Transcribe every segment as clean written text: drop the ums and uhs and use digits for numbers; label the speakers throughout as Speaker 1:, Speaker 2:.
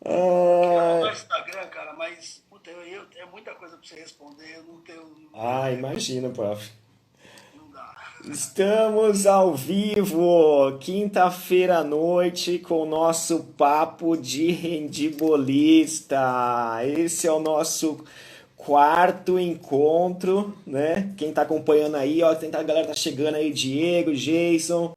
Speaker 1: Eu
Speaker 2: Ah,
Speaker 1: no Instagram, cara, mas puta, é muita coisa pra você responder, eu não tenho, não tenho tempo,
Speaker 2: imagina, prof.
Speaker 1: não dá.
Speaker 2: Estamos ao vivo, quinta-feira à noite, com o nosso papo de rendibolista. Esse é o nosso quarto encontro, né? Quem tá acompanhando aí, ó, a galera tá chegando aí, Diego, Jason.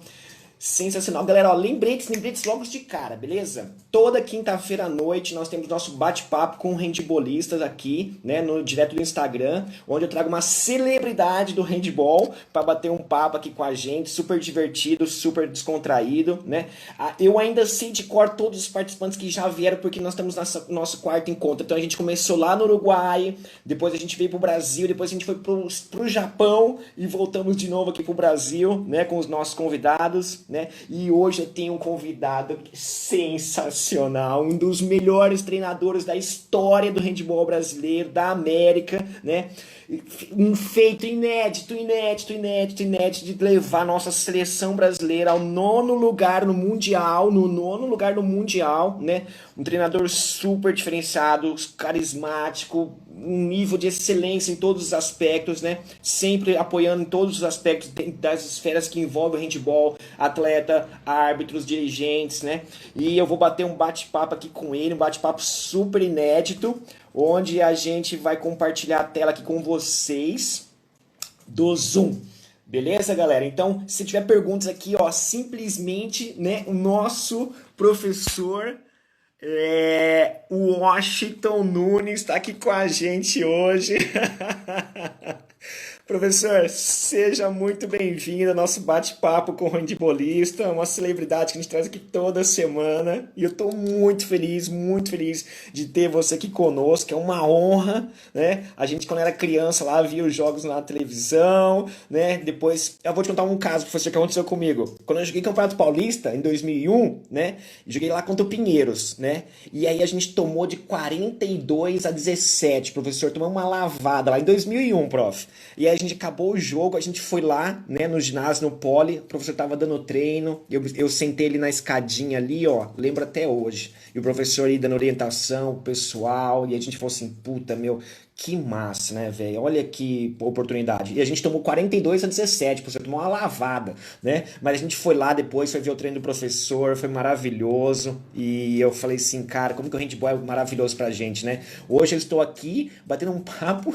Speaker 2: Sensacional. Galera, ó, lembretes logo de cara, beleza? Toda quinta-feira à noite nós temos nosso bate-papo com handbolistas aqui, né, no direto do Instagram, onde eu trago uma celebridade do handball para bater um papo aqui com a gente, super divertido, super descontraído, né? Eu ainda sei de cor todos os participantes que já vieram porque nós estamos nosso quarto encontro. Então a gente começou lá no Uruguai, depois a gente veio pro Brasil, depois a gente foi pro Japão e voltamos de novo aqui pro Brasil, né, com os nossos convidados, né? E hoje eu tenho um convidado sensacional, um dos melhores treinadores da história do handball brasileiro, da América, né? Um feito inédito de levar nossa seleção brasileira ao nono lugar no Mundial, no nono lugar no Mundial, né? Um treinador super diferenciado, carismático, um nível de excelência em todos os aspectos, né? Sempre apoiando em todos os aspectos das esferas que envolvem o handball, atleta, árbitros, dirigentes, né? E eu vou bater um bate-papo aqui com ele, um bate-papo super inédito, onde a gente vai compartilhar a tela aqui com vocês do Zoom. Beleza, galera? Então, se tiver perguntas aqui, ó, simplesmente, né, o nosso professor o Washington Nunes está aqui com a gente hoje. Professor, seja muito bem-vindo ao nosso bate-papo com o handbolista, uma celebridade que a gente traz aqui toda semana. E eu estou muito feliz de ter você aqui conosco. É uma honra, né? A gente, quando era criança, lá via os jogos na televisão, né? Depois, eu vou te contar um caso, professor, que aconteceu comigo. Quando eu joguei Campeonato Paulista, em 2001, né? Joguei lá contra o Pinheiros, né? E aí a gente tomou de 42-17, professor. Tomamos uma lavada lá em 2001, prof. E aí a gente acabou o jogo, a gente foi lá, né, no ginásio, no pole, o professor tava dando treino, eu sentei ele na escadinha ali, ó, lembro até hoje. E o professor aí dando orientação pro pessoal, e a gente falou assim, puta, meu, que massa, né, velho? Olha que oportunidade. E a gente tomou 42-17, você tomou uma lavada, né? Mas a gente foi lá depois, foi ver o treino do professor, foi maravilhoso. E eu falei assim, cara, como que o handball é maravilhoso pra gente, né? Hoje eu estou aqui batendo um papo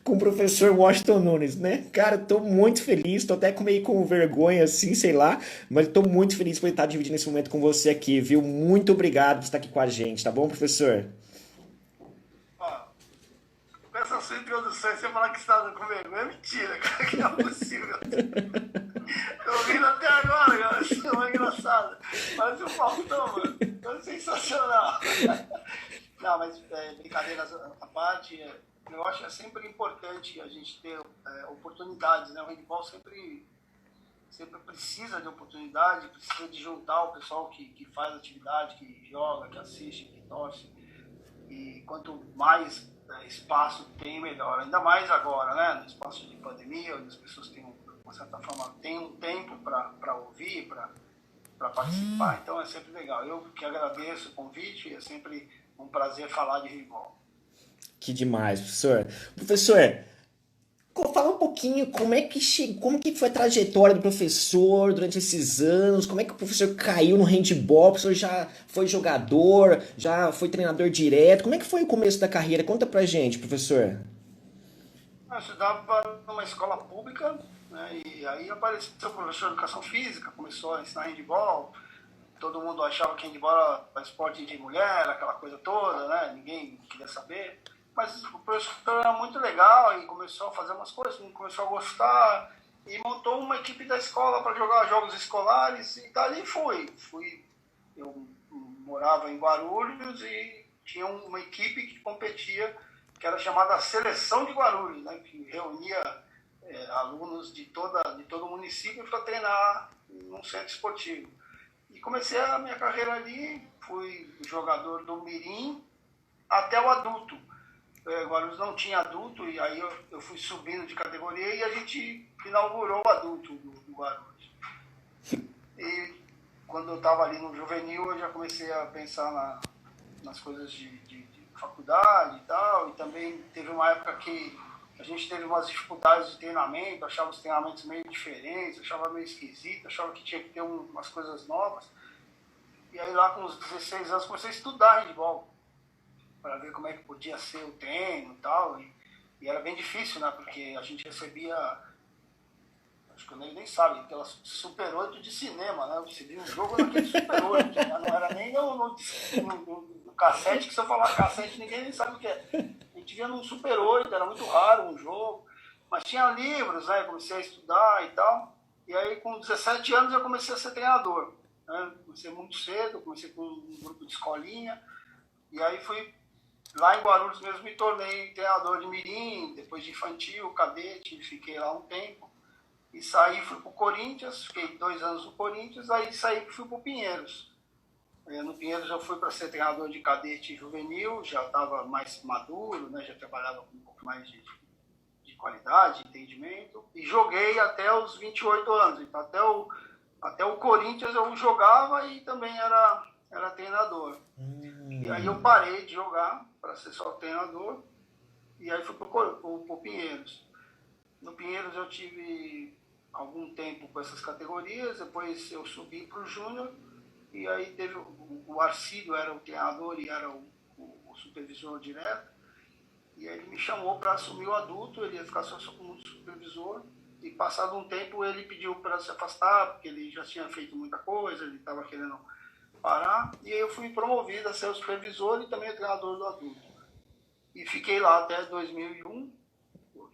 Speaker 2: com o professor Washington Nunes, né? Cara, tô muito feliz, tô até meio com vergonha, assim, sei lá, mas tô muito feliz por estar dividindo esse momento com você aqui, viu? Muito obrigado por estar aqui com a gente, tá bom, professor?
Speaker 1: Ó, com essa sua introdução, você falar que você tá com vergonha, é mentira, cara, que não é possível. Tô rindo até agora, cara, isso é engraçado. Parece um Faustão, mano. É sensacional. Não, mas brincadeiras à parte, eu acho que é sempre importante a gente ter oportunidades, né? O handball sempre precisa de oportunidade, precisa de juntar o pessoal que faz atividade, que joga, que assiste, que torce. E quanto mais espaço tem, melhor. Ainda mais agora, né? No espaço de pandemia, onde as pessoas têm, de uma certa forma, têm um tempo para ouvir, para participar. Então é sempre legal. Eu que agradeço o convite, é sempre um prazer falar de handball.
Speaker 2: Que demais, professor. Professor, fala um pouquinho como é que chegou, como que foi a trajetória do professor durante esses anos, como é que o professor caiu no handball, o professor já foi jogador, já foi treinador direto, como é que foi o começo da carreira? Conta pra gente, professor.
Speaker 1: Eu estudava numa escola pública, né, e aí apareceu o professor de educação física, começou a ensinar handball. Todo mundo achava que handball era esporte de mulher, aquela coisa toda, né? Ninguém queria saber. Mas o professor era muito legal e começou a fazer umas coisas, começou a gostar e montou uma equipe da escola para jogar jogos escolares e dali eu morava em Guarulhos e tinha uma equipe que competia, que era chamada Seleção de Guarulhos, né? Que reunia alunos de todo o município para treinar num centro esportivo. E comecei a minha carreira ali, fui jogador do Mirim até o adulto. Guarulhos não tinha adulto, e aí eu fui subindo de categoria e a gente inaugurou o adulto do Guarulhos. E quando eu estava ali no juvenil, eu já comecei a pensar nas coisas de faculdade e tal, e também teve uma época que a gente teve umas dificuldades de treinamento, achava os treinamentos meio diferentes, achava meio esquisito, achava que tinha que ter umas coisas novas. E aí lá com uns 16 anos comecei a estudar handball, para ver como é que podia ser o treino e tal, e era bem difícil, né, porque a gente recebia, acho que o Ney nem sabe, aquelas Super 8 de cinema, né, você via um jogo naquele Super 8, né? Não era nem no cassete, que se eu falar cassete ninguém nem sabe o que é. A gente via num Super 8, era muito raro um jogo, mas tinha livros, né, comecei a estudar e tal, e aí com 17 anos eu comecei a ser treinador, né, comecei muito cedo, comecei com um grupo de escolinha, e aí fui lá em Guarulhos mesmo, me tornei treinador de mirim, depois de infantil, cadete, fiquei lá um tempo. E saí, fui para o Corinthians, fiquei 2 anos no Corinthians, aí saí e fui para o Pinheiros. No Pinheiros eu fui para ser treinador de cadete juvenil, já estava mais maduro, né, já trabalhava com um pouco mais de qualidade, de entendimento. E joguei até os 28 anos, então até o Corinthians eu jogava e também era treinador. E aí eu parei de jogar para ser só treinador e aí fui para o Pinheiros. No Pinheiros eu tive algum tempo com essas categorias, depois eu subi para o Júnior e aí teve o Arcílio era o treinador e era o supervisor direto, e aí ele me chamou para assumir o adulto, ele ia ficar só como supervisor, e passado um tempo ele pediu para se afastar, porque ele já tinha feito muita coisa, ele estava querendo parar, e aí eu fui promovido a ser o supervisor e também o treinador do adulto. E fiquei lá até 2001,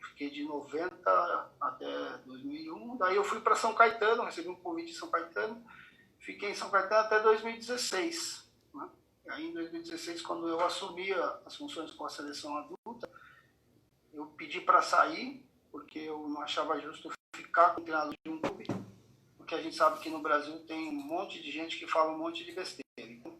Speaker 1: fiquei de 90 até 2001, daí eu fui para São Caetano, recebi um convite de São Caetano, fiquei em São Caetano até 2016. Né? E aí em 2016, quando eu assumi as funções com a seleção adulta, eu pedi para sair, porque eu não achava justo ficar com o treinador de um clube, porque a gente sabe que no Brasil tem um monte de gente que fala um monte de besteira. Então,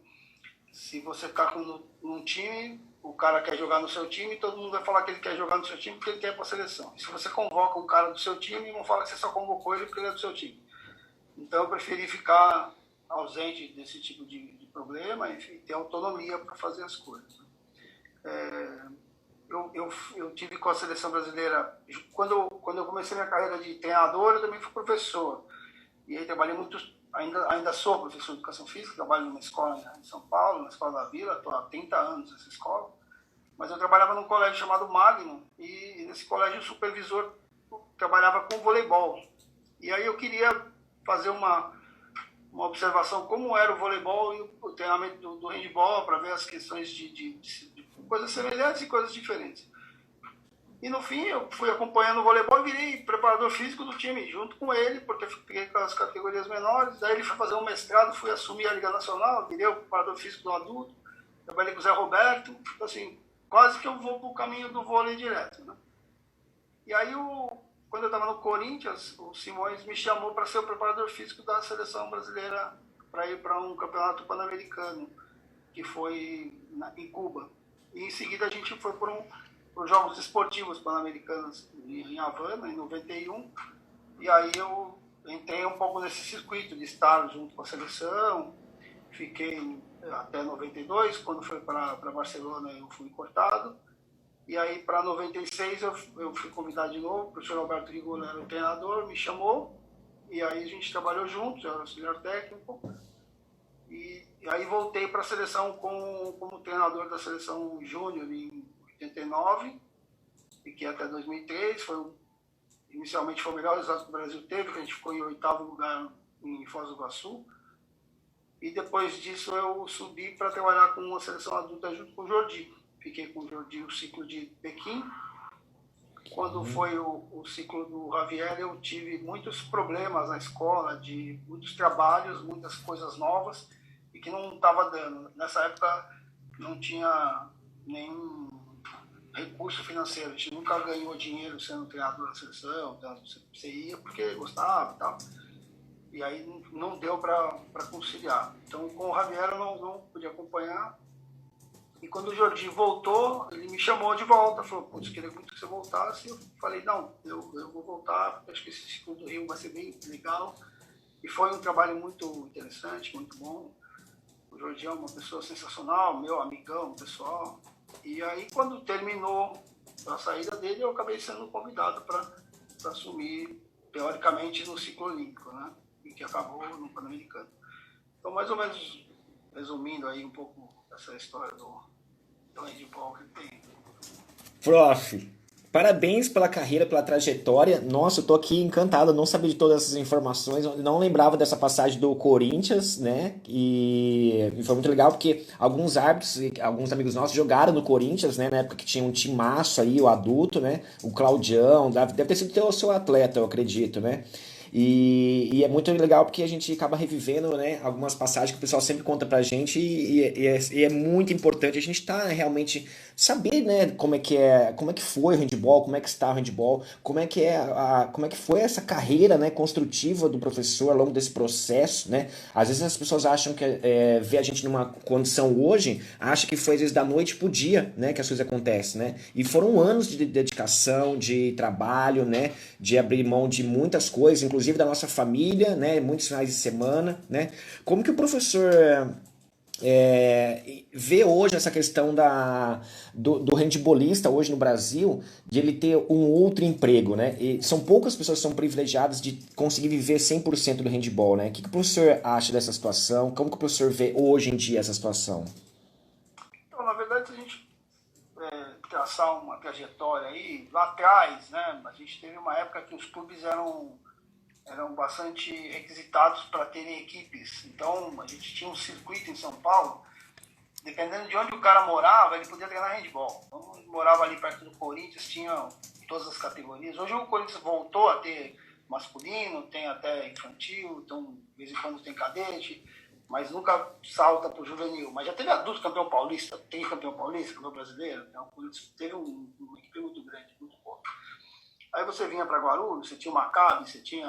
Speaker 1: se você está num time, o cara quer jogar no seu time, todo mundo vai falar que ele quer jogar no seu time porque ele quer ir para a seleção. E se você convoca um cara do seu time, vão falar que você só convocou ele porque ele é do seu time. Então eu preferi ficar ausente desse tipo de problema e ter autonomia para fazer as coisas. Eu tive com a seleção brasileira, quando eu comecei minha carreira de treinador, eu também fui professor. E aí trabalhei muito, ainda sou professor de educação física, trabalho numa escola em São Paulo, na Escola da Vila, estou há 30 anos nessa escola. Mas eu trabalhava num colégio chamado Magnum, e nesse colégio o supervisor trabalhava com voleibol. E aí eu queria fazer uma observação como era o voleibol e o treinamento do handball, para ver as questões de coisas semelhantes e coisas diferentes. E no fim eu fui acompanhando o voleibol e virei preparador físico do time, junto com ele, porque eu fiquei com as categorias menores. Daí ele foi fazer um mestrado, fui assumir a Liga Nacional, virei o preparador físico do adulto, trabalhei com o Zé Roberto, então, assim, quase que eu vou para o caminho do vôlei direto. Né? E aí, quando eu estava no Corinthians, o Simões me chamou para ser o preparador físico da seleção brasileira para ir para um campeonato pan-americano, que foi em Cuba. E em seguida a gente foi para os Jogos Esportivos Pan-Americanos em Havana, em 91, e aí eu entrei um pouco nesse circuito de estar junto com a seleção, fiquei até 92, quando foi para Barcelona eu fui cortado, e aí para 96 eu fui convidado de novo, o professor Alberto Rigolo era o treinador, me chamou, e aí a gente trabalhou juntos, eu era auxiliar técnico, e aí voltei para a seleção como treinador da seleção júnior em 89, fiquei até 2003, inicialmente foi o melhor resultado que o Brasil teve, que a gente ficou em 8º lugar em Foz do Iguaçu, e depois disso eu subi para trabalhar com a seleção adulta junto com o Jordi. Fiquei com o Jordi o ciclo de Pequim. Quando foi o ciclo do Javier, eu tive muitos problemas na escola, de muitos trabalhos, muitas coisas novas, e que não estava dando. Nessa época não tinha nenhum recurso financeiro, a gente nunca ganhou dinheiro sendo treinador da seleção, então você ia porque gostava e tal. E aí não deu para conciliar. Então com o Javier eu não pude acompanhar. E quando o Jordi voltou, ele me chamou de volta, falou, putz, queria muito que você voltasse. Eu falei, não, eu vou voltar, porque acho que esse ciclo do Rio vai ser bem legal. E foi um trabalho muito interessante, muito bom. O Jorge é uma pessoa sensacional, meu amigão, pessoal. E aí, quando terminou a saída dele, eu acabei sendo convidado para assumir, teoricamente, no ciclo olímpico, né? E que acabou no Pan-Americano. Então, mais ou menos, resumindo aí um pouco essa história do handball que tem.
Speaker 2: Prof, parabéns pela carreira, pela trajetória. Nossa, eu tô aqui encantado, eu não sabia de todas essas informações, eu não lembrava dessa passagem do Corinthians, né? E foi muito legal porque alguns árbitros, alguns amigos nossos jogaram no Corinthians, né? Na época que tinha um timaço aí, o adulto, né? O Claudião, deve ter sido o seu atleta, eu acredito, né? E é muito legal porque a gente acaba revivendo, né, algumas passagens que o pessoal sempre conta pra gente e é muito importante a gente estar realmente saber, né, como é que foi o handball, como é que está o handball, como é que foi essa carreira, né, construtiva do professor ao longo desse processo, né? Às vezes as pessoas acham que ver a gente numa condição hoje, acha que foi às vezes da noite pro dia, né, que as coisas acontecem, né? E foram anos de dedicação, de trabalho, né, de abrir mão de muitas coisas, inclusive da nossa família, né, muitos finais de semana, né? Como que o professor vê hoje essa questão do handbolista hoje no Brasil, de ele ter um outro emprego, né? E são poucas pessoas que são privilegiadas de conseguir viver 100% do handball, né? O que o professor acha dessa situação? Como que o professor vê hoje em dia essa situação?
Speaker 1: Então, na verdade, se a gente traçar uma trajetória aí, lá atrás, né, a gente teve uma época que os clubes eram bastante requisitados para terem equipes. Então, a gente tinha um circuito em São Paulo, dependendo de onde o cara morava, ele podia treinar handball. Então, ele morava ali perto do Corinthians, tinha todas as categorias. Hoje o Corinthians voltou a ter masculino, tem até infantil, então de vez em quando tem cadete, mas nunca salta para o juvenil. Mas já teve adulto campeão paulista, tem campeão paulista, campeão brasileiro, então o Corinthians teve uma equipe muito grande, muito boa. Aí você vinha para Guarulhos, você tinha o Maccabi, você tinha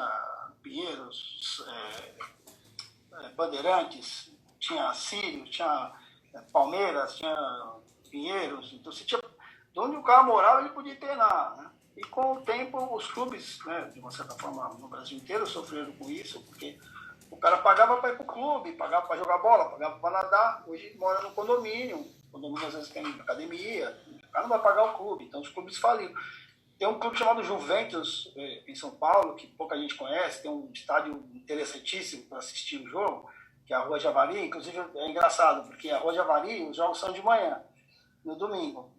Speaker 1: Pinheiros, Bandeirantes, tinha Sírio, tinha Palmeiras, tinha Pinheiros. Então você tinha, de onde o cara morava, ele podia treinar, né? E com o tempo, os clubes, né, de uma certa forma, no Brasil inteiro, sofreram com isso, porque o cara pagava para ir para o clube, pagava para jogar bola, pagava para nadar. Hoje mora no condomínio, o condomínio às vezes tem academia, o cara não vai pagar o clube, então os clubes faliram. Tem um clube chamado Juventus, em São Paulo, que pouca gente conhece, tem um estádio interessantíssimo para assistir o jogo, que é a Rua Javari. Inclusive é engraçado, porque a Rua Javari, os jogos são de manhã, no domingo.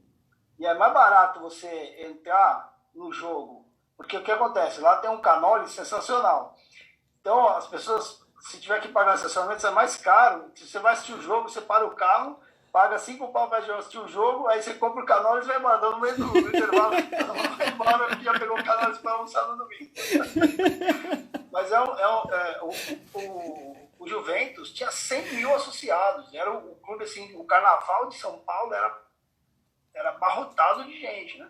Speaker 1: E é mais barato você entrar no jogo, porque o que acontece? Lá tem um canole sensacional. Então as pessoas, se tiver que pagar estacionamento, é mais caro. Se você vai assistir o jogo, você para o carro, paga 5 pau para assistir o jogo, aí você compra o canole e vai embora, no meio do intervalo, vai embora, porque já pegou o canole para almoçar no domingo. Mas o Juventus tinha 100 mil associados, era o clube assim, o Carnaval de São Paulo era abarrotado de gente, né?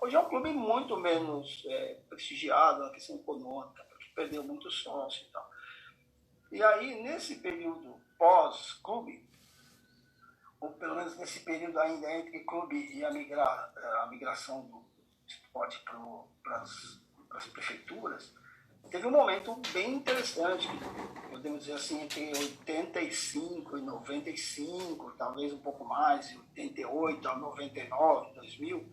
Speaker 1: Hoje é um clube muito menos prestigiado na questão econômica, porque perdeu muito sócio e tal. E aí, nesse período pós-clube, ou pelo menos nesse período ainda entre clube e a migração do esporte para as prefeituras, teve um momento bem interessante, podemos dizer assim, entre 85 e 95, talvez um pouco mais, 88 a 99, 2000,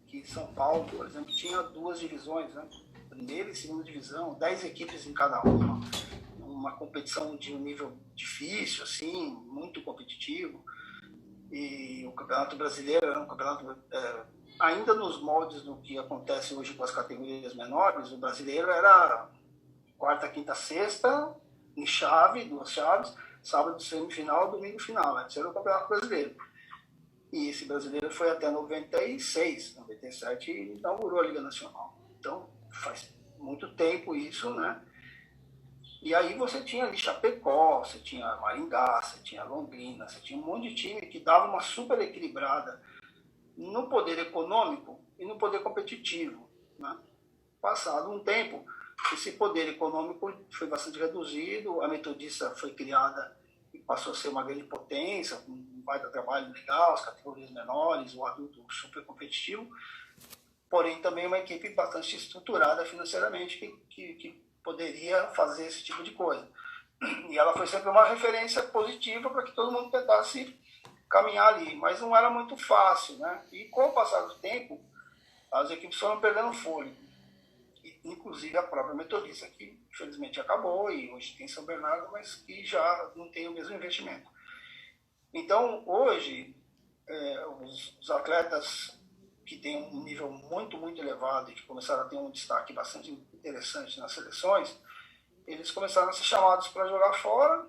Speaker 1: que São Paulo, por exemplo, tinha 2 divisões, né? Primeira e segunda divisão, 10 equipes em cada uma competição de um nível difícil, assim, muito competitivo. E o Campeonato Brasileiro era um campeonato, ainda nos moldes do que acontece hoje com as categorias menores. O brasileiro era quarta, quinta, sexta, em chave, 2 chaves, sábado semifinal, domingo final. Esse era o Campeonato Brasileiro. E esse brasileiro foi até 96, 97 e inaugurou a Liga Nacional. Então, faz muito tempo isso, né? E aí você tinha ali Chapecó, você tinha Maringá, você tinha Londrina, você tinha um monte de time que dava uma super equilibrada no poder econômico e no poder competitivo, né? Passado um tempo, esse poder econômico foi bastante reduzido, a Metodista foi criada e passou a ser uma grande potência, com um baita trabalho legal, as categorias menores, o adulto super competitivo, porém também uma equipe bastante estruturada financeiramente que poderia fazer esse tipo de coisa. E ela foi sempre uma referência positiva para que todo mundo tentasse caminhar ali, mas não era muito fácil, né? E com o passar do tempo, as equipes foram perdendo fôlego, inclusive a própria Metodista, que infelizmente acabou e hoje tem São Bernardo, mas que já não tem o mesmo investimento. Então, hoje, os atletas que têm um nível muito, muito elevado e que começaram a ter um destaque bastante interessante nas seleções, eles começaram a ser chamados para jogar fora,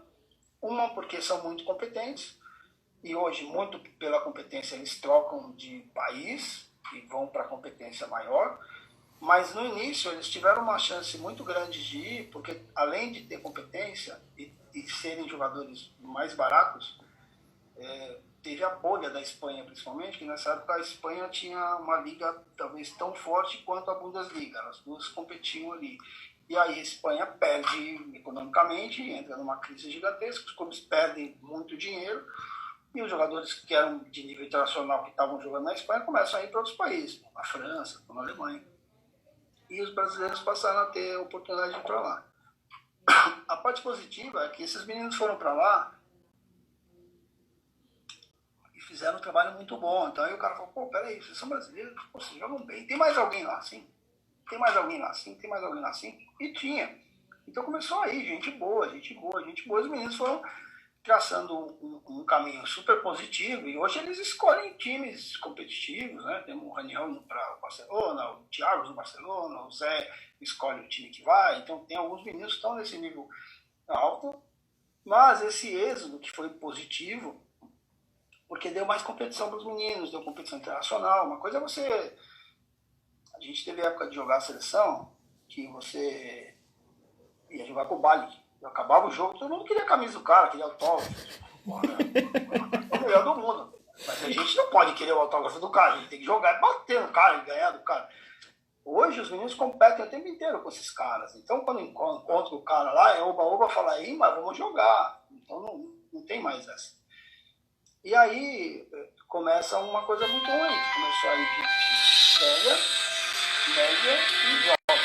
Speaker 1: uma porque são muito competentes, e hoje, muito pela competência, eles trocam de país e vão para a competência maior, mas no início eles tiveram uma chance muito grande de ir, porque além de ter competência e serem jogadores mais baratos, teve a bolha da Espanha, principalmente, que nessa época a Espanha tinha uma liga talvez tão forte quanto a Bundesliga, as duas competiam ali. E aí a Espanha perde economicamente, entra numa crise gigantesca, os clubes perdem muito dinheiro, e os jogadores que eram de nível internacional que estavam jogando na Espanha começam a ir para outros países, na França, na Alemanha. E os brasileiros passaram a ter a oportunidade de ir para lá. A parte positiva é que esses meninos foram para lá e fizeram um trabalho muito bom. Então aí o cara falou, pô, peraí, vocês são brasileiros, pô, vocês jogam bem, tem mais alguém lá assim? Tem mais alguém lá assim? Tem mais alguém lá assim? E tinha. Então começou aí, gente boa, gente boa, gente boa. Os meninos foram traçando um caminho super positivo e hoje eles escolhem times competitivos, né? Temos o Raniel indo para o Barcelona, o Thiago no Barcelona, o Zé escolhe o time que vai, então tem alguns meninos que estão nesse nível alto, mas esse êxodo que foi positivo, porque deu mais competição para os meninos, deu competição internacional, uma coisa é você... A gente teve a época de jogar a seleção, que você ia jogar com o Bali. Acabava o jogo, todo mundo queria a camisa do cara, queria autógrafo. É o melhor do mundo. Mas a gente não pode querer o autógrafo do cara, a gente tem que jogar, bater no cara e ganhar do cara. Hoje os meninos competem o tempo inteiro com esses caras. Então quando encontro o cara lá, é oba-oba, fala aí, mas vamos jogar. Então não tem mais essa. E aí começa uma coisa muito ruim. Começou aí gente velha, média e jovem.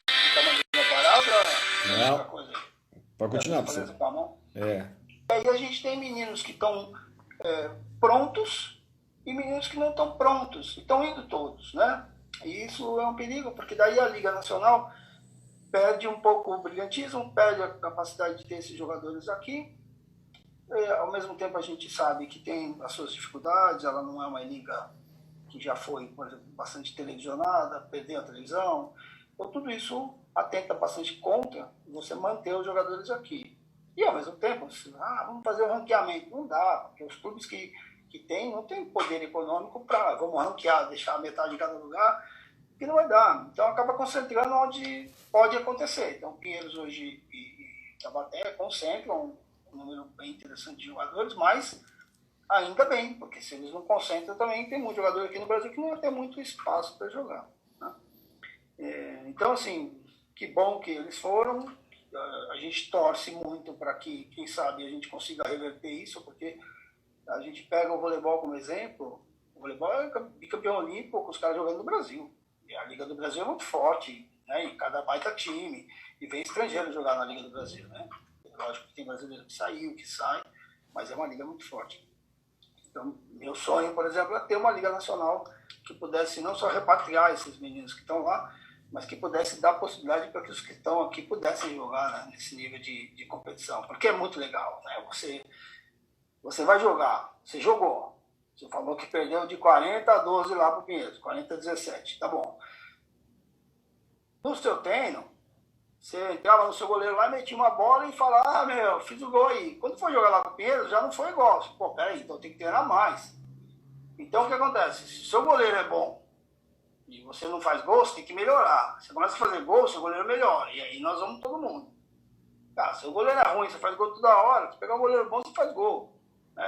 Speaker 1: Fica a mandinha parada, outra coisa aí.
Speaker 2: Pode continuar,
Speaker 1: Beleza, com a mão.
Speaker 2: É.
Speaker 1: E aí a gente tem meninos que estão prontos e meninos que não estão prontos. E estão indo todos, né? E isso é um perigo, porque daí a Liga Nacional perde um pouco o brilhantismo, perde a capacidade de ter esses jogadores aqui. Ao mesmo tempo a gente sabe que tem as suas dificuldades, ela não é uma liga que já foi, por exemplo, bastante televisionada, perdeu a televisão. Então tudo isso atenta bastante contra você manter os jogadores aqui. E ao mesmo tempo, vamos fazer um ranqueamento. Não dá, porque os clubes que tem não tem poder econômico para, vamos ranquear, deixar metade de cada lugar, que não vai dar. Então acaba concentrando onde pode acontecer. Então Pinheiros hoje e Taubaté concentram um número bem interessante de jogadores, mas ainda bem, porque se eles não concentram também, tem muito jogador aqui no Brasil que não vai ter muito espaço para jogar. Né? Então, assim, que bom que eles foram. A gente torce muito para que, quem sabe, a gente consiga reverter isso, porque a gente pega o voleibol como exemplo. O voleibol é bicampeão olímpico com os caras jogando no Brasil. E a Liga do Brasil é muito forte, né? E cada baita time. E vem estrangeiro jogar na Liga do Brasil, né? Lógico que tem brasileiro que saiu, que sai, mas é uma liga muito forte. Então, meu sonho, por exemplo, é ter uma liga nacional que pudesse não só repatriar esses meninos que estão lá, mas que pudesse dar possibilidade para que os que estão aqui pudessem jogar, né, nesse nível de competição. Porque é muito legal, né? Você vai jogar, você jogou. Você falou que perdeu de 40-12 lá para o Pinheiros, 40-17, tá bom. No seu treino, você entrava no seu goleiro lá, metia uma bola e falava, fiz o gol aí. Quando for jogar lá com o Pinheiros, já não foi igual. Pô, peraí, então tem que treinar mais. Então o que acontece? Se o seu goleiro é bom e você não faz gol, você tem que melhorar. Você começa a fazer gol, seu goleiro melhora. E aí nós vamos todo mundo. Se o goleiro é ruim, você faz gol toda hora. Se pegar um goleiro bom, você faz gol.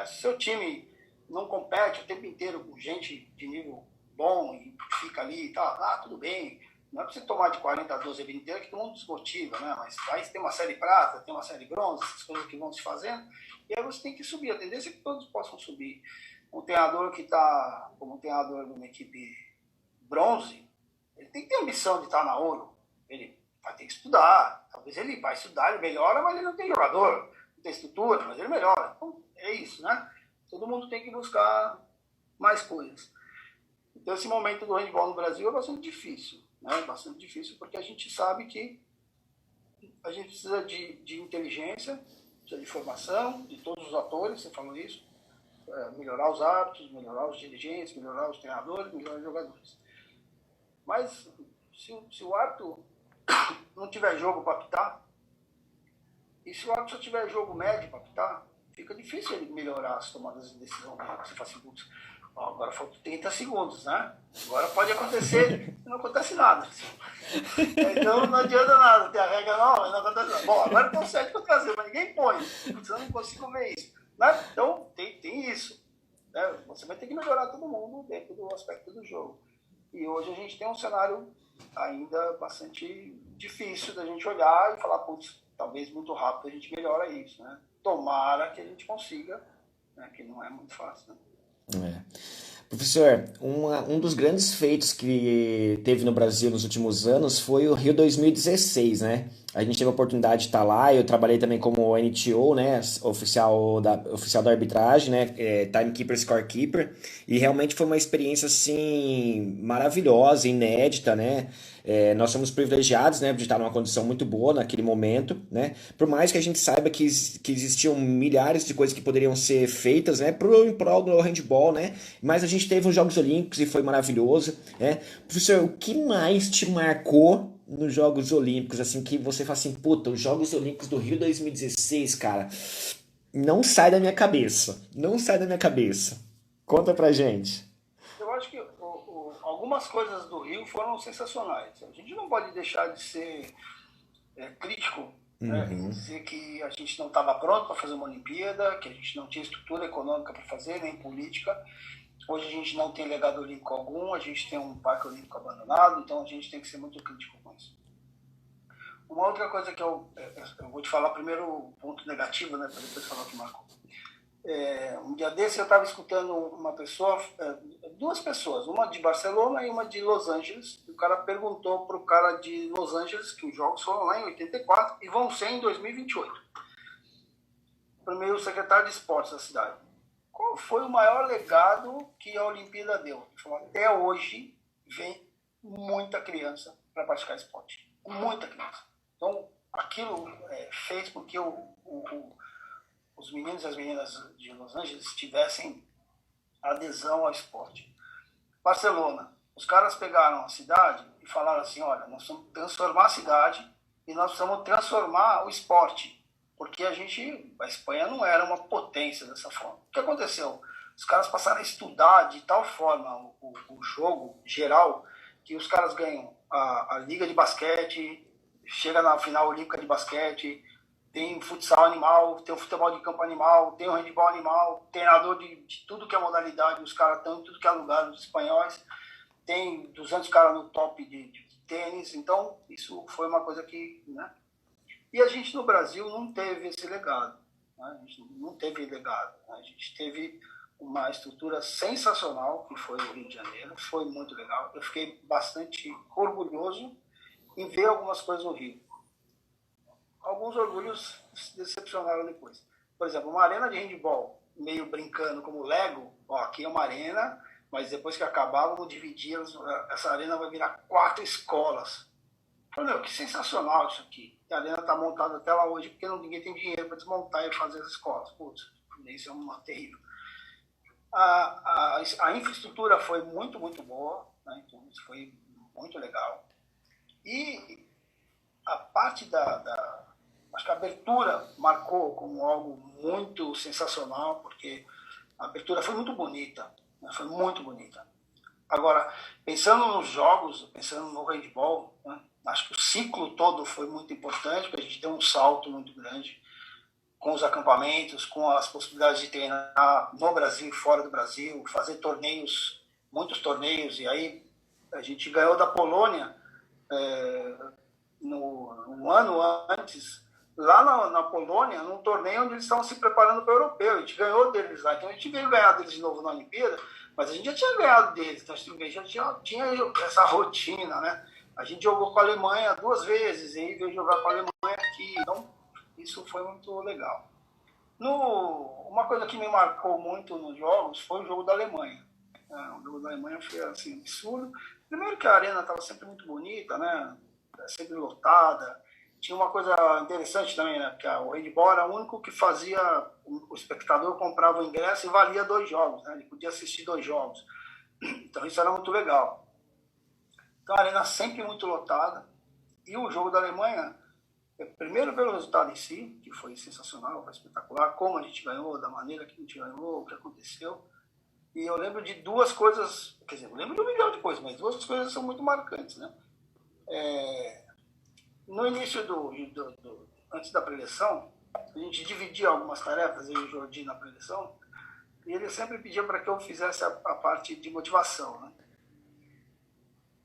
Speaker 1: Se seu time não compete o tempo inteiro com gente de nível bom e fica ali e tal, tudo bem. Não é para você tomar de 40-12 a vida inteira que todo mundo desmotiva, né? Mas aí tem uma série prata, tem uma série bronze, essas coisas que vão se fazendo, e aí você tem que subir. A tendência é que todos possam subir. Um treinador que está como treinador de uma equipe bronze, ele tem que ter ambição de estar na ouro. Ele vai ter que estudar. Talvez ele vai estudar, ele melhora, mas ele não tem jogador, não tem estrutura, mas ele melhora. Então, é isso, né? Todo mundo tem que buscar mais coisas. Então, esse momento do handball no Brasil é bastante difícil, né? Bastante difícil, porque a gente sabe que a gente precisa de inteligência, precisa de formação, de todos os atores, você falou isso, melhorar os hábitos, melhorar os dirigentes, melhorar os treinadores, melhorar os jogadores. Mas se o árbitro não tiver jogo para apitar, e se o árbitro só tiver jogo médio para apitar, fica difícil ele melhorar as tomadas de decisão. Você fala assim, putz, agora faltam 30 segundos, né? Agora pode acontecer e não acontece nada. Então não adianta nada, tem a regra não acontece nada. Bom, agora estão 7 para trazer, mas ninguém põe. Eu não consigo ver isso. Né? Então tem isso. Né? Você vai ter que melhorar todo mundo dentro do aspecto do jogo. E hoje a gente tem um cenário ainda bastante difícil da gente olhar e falar, putz, talvez muito rápido a gente melhora isso, né? Tomara que a gente consiga, né? Que não é muito fácil, né?
Speaker 2: Professor, um dos grandes feitos que teve no Brasil nos últimos anos foi o Rio 2016, né? A gente teve a oportunidade de estar lá, eu trabalhei também como NTO, né? Oficial da arbitragem, né? Timekeeper, Scorekeeper, e realmente foi uma experiência, assim, maravilhosa, inédita, né? Nós somos privilegiados, né, de estar numa condição muito boa naquele momento, né? Por mais que a gente saiba que existiam milhares de coisas que poderiam ser feitas, né, em prol do handball, né? Mas a gente teve os Jogos Olímpicos e foi maravilhoso, né? Professor, o que mais te marcou nos Jogos Olímpicos, assim, que você fala assim, puta, os Jogos Olímpicos do Rio 2016, cara, não sai da minha cabeça, não sai da minha cabeça. Conta pra gente.
Speaker 1: Eu acho que algumas coisas do Rio foram sensacionais. A gente não pode deixar de ser crítico, né, e dizer que a gente não estava pronto para fazer uma Olimpíada, que a gente não tinha estrutura econômica para fazer, nem política. Hoje a gente não tem legado olímpico algum, a gente tem um parque olímpico abandonado, então a gente tem que ser muito crítico com isso. Uma outra coisa que eu vou te falar primeiro o ponto negativo, né, para depois falar o que marcou. Um dia desse eu estava escutando uma pessoa, duas pessoas, uma de Barcelona e uma de Los Angeles. O cara perguntou para o cara de Los Angeles, que os jogos foram lá em 84 e vão ser em 2028. Primeiro, o secretário de esportes da cidade. Qual foi o maior legado que a Olimpíada deu? Ele falou, até hoje vem muita criança para praticar esporte. Muita criança. Então, aquilo fez com que os meninos e as meninas de Los Angeles tivessem adesão ao esporte. Barcelona, os caras pegaram a cidade e falaram assim, olha, nós precisamos transformar a cidade e nós precisamos transformar o esporte, porque a Espanha não era uma potência dessa forma. O que aconteceu? Os caras passaram a estudar de tal forma o jogo geral que os caras ganham a liga de basquete, chega na final olímpica de basquete, tem futsal animal, tem o futebol de campo animal, tem o handball animal, treinador de tudo que é modalidade, os caras estão em tudo que é lugar, os espanhóis, tem 200 caras no top de tênis, então isso foi uma coisa que, né? E a gente no Brasil não teve esse legado, né? A gente não teve legado, né? A gente teve uma estrutura sensacional, que foi o Rio de Janeiro, foi muito legal, eu fiquei bastante orgulhoso em ver algumas coisas no Rio. Alguns orgulhos se decepcionaram depois. Por exemplo, uma arena de handball, meio brincando como Lego, aqui é uma arena, mas depois que acabar, vamos dividir, essa arena vai virar 4 escolas. Falei, que sensacional isso aqui. E a arena está montada até lá hoje, porque ninguém tem dinheiro para desmontar e fazer as escolas. Putz, isso é uma terrível. A infraestrutura foi muito, muito boa, né? Então isso foi muito legal. E a parte acho que a abertura marcou como algo muito sensacional, porque a abertura foi muito bonita, né? Foi muito bonita. Agora, pensando nos jogos, pensando no handball, né? Acho que o ciclo todo foi muito importante, porque a gente deu um salto muito grande com os acampamentos, com as possibilidades de treinar no Brasil e fora do Brasil, fazer torneios, muitos torneios, e aí a gente ganhou da Polônia um ano antes, lá na Polônia, num torneio onde eles estavam se preparando para o europeu. A gente ganhou deles lá. Então a gente veio ganhar deles de novo na Olimpíada, mas a gente já tinha ganhado deles. Então a gente já tinha essa rotina, né? A gente jogou com a Alemanha 2 vezes, e aí veio jogar com a Alemanha aqui. Então, isso foi muito legal. Uma coisa que me marcou muito nos jogos foi o jogo da Alemanha. O jogo da Alemanha foi assim, absurdo. Primeiro que a arena estava sempre muito bonita, né? Sempre lotada. Tinha uma coisa interessante também, né? Porque o handball era o único que fazia o espectador comprava o ingresso e valia 2 jogos, né? Ele podia assistir 2 jogos. Então isso era muito legal. Então a arena sempre muito lotada. E o jogo da Alemanha, primeiro pelo resultado em si, que foi sensacional, foi espetacular, como a gente ganhou, da maneira que a gente ganhou, o que aconteceu. E eu lembro de 2 coisas, quer dizer, eu lembro de 1 milhão de coisas, mas 2 coisas são muito marcantes, né? No início antes da preleção, a gente dividia algumas tarefas, eu e o Jordi na preleção, e ele sempre pedia para que eu fizesse a parte de motivação, né?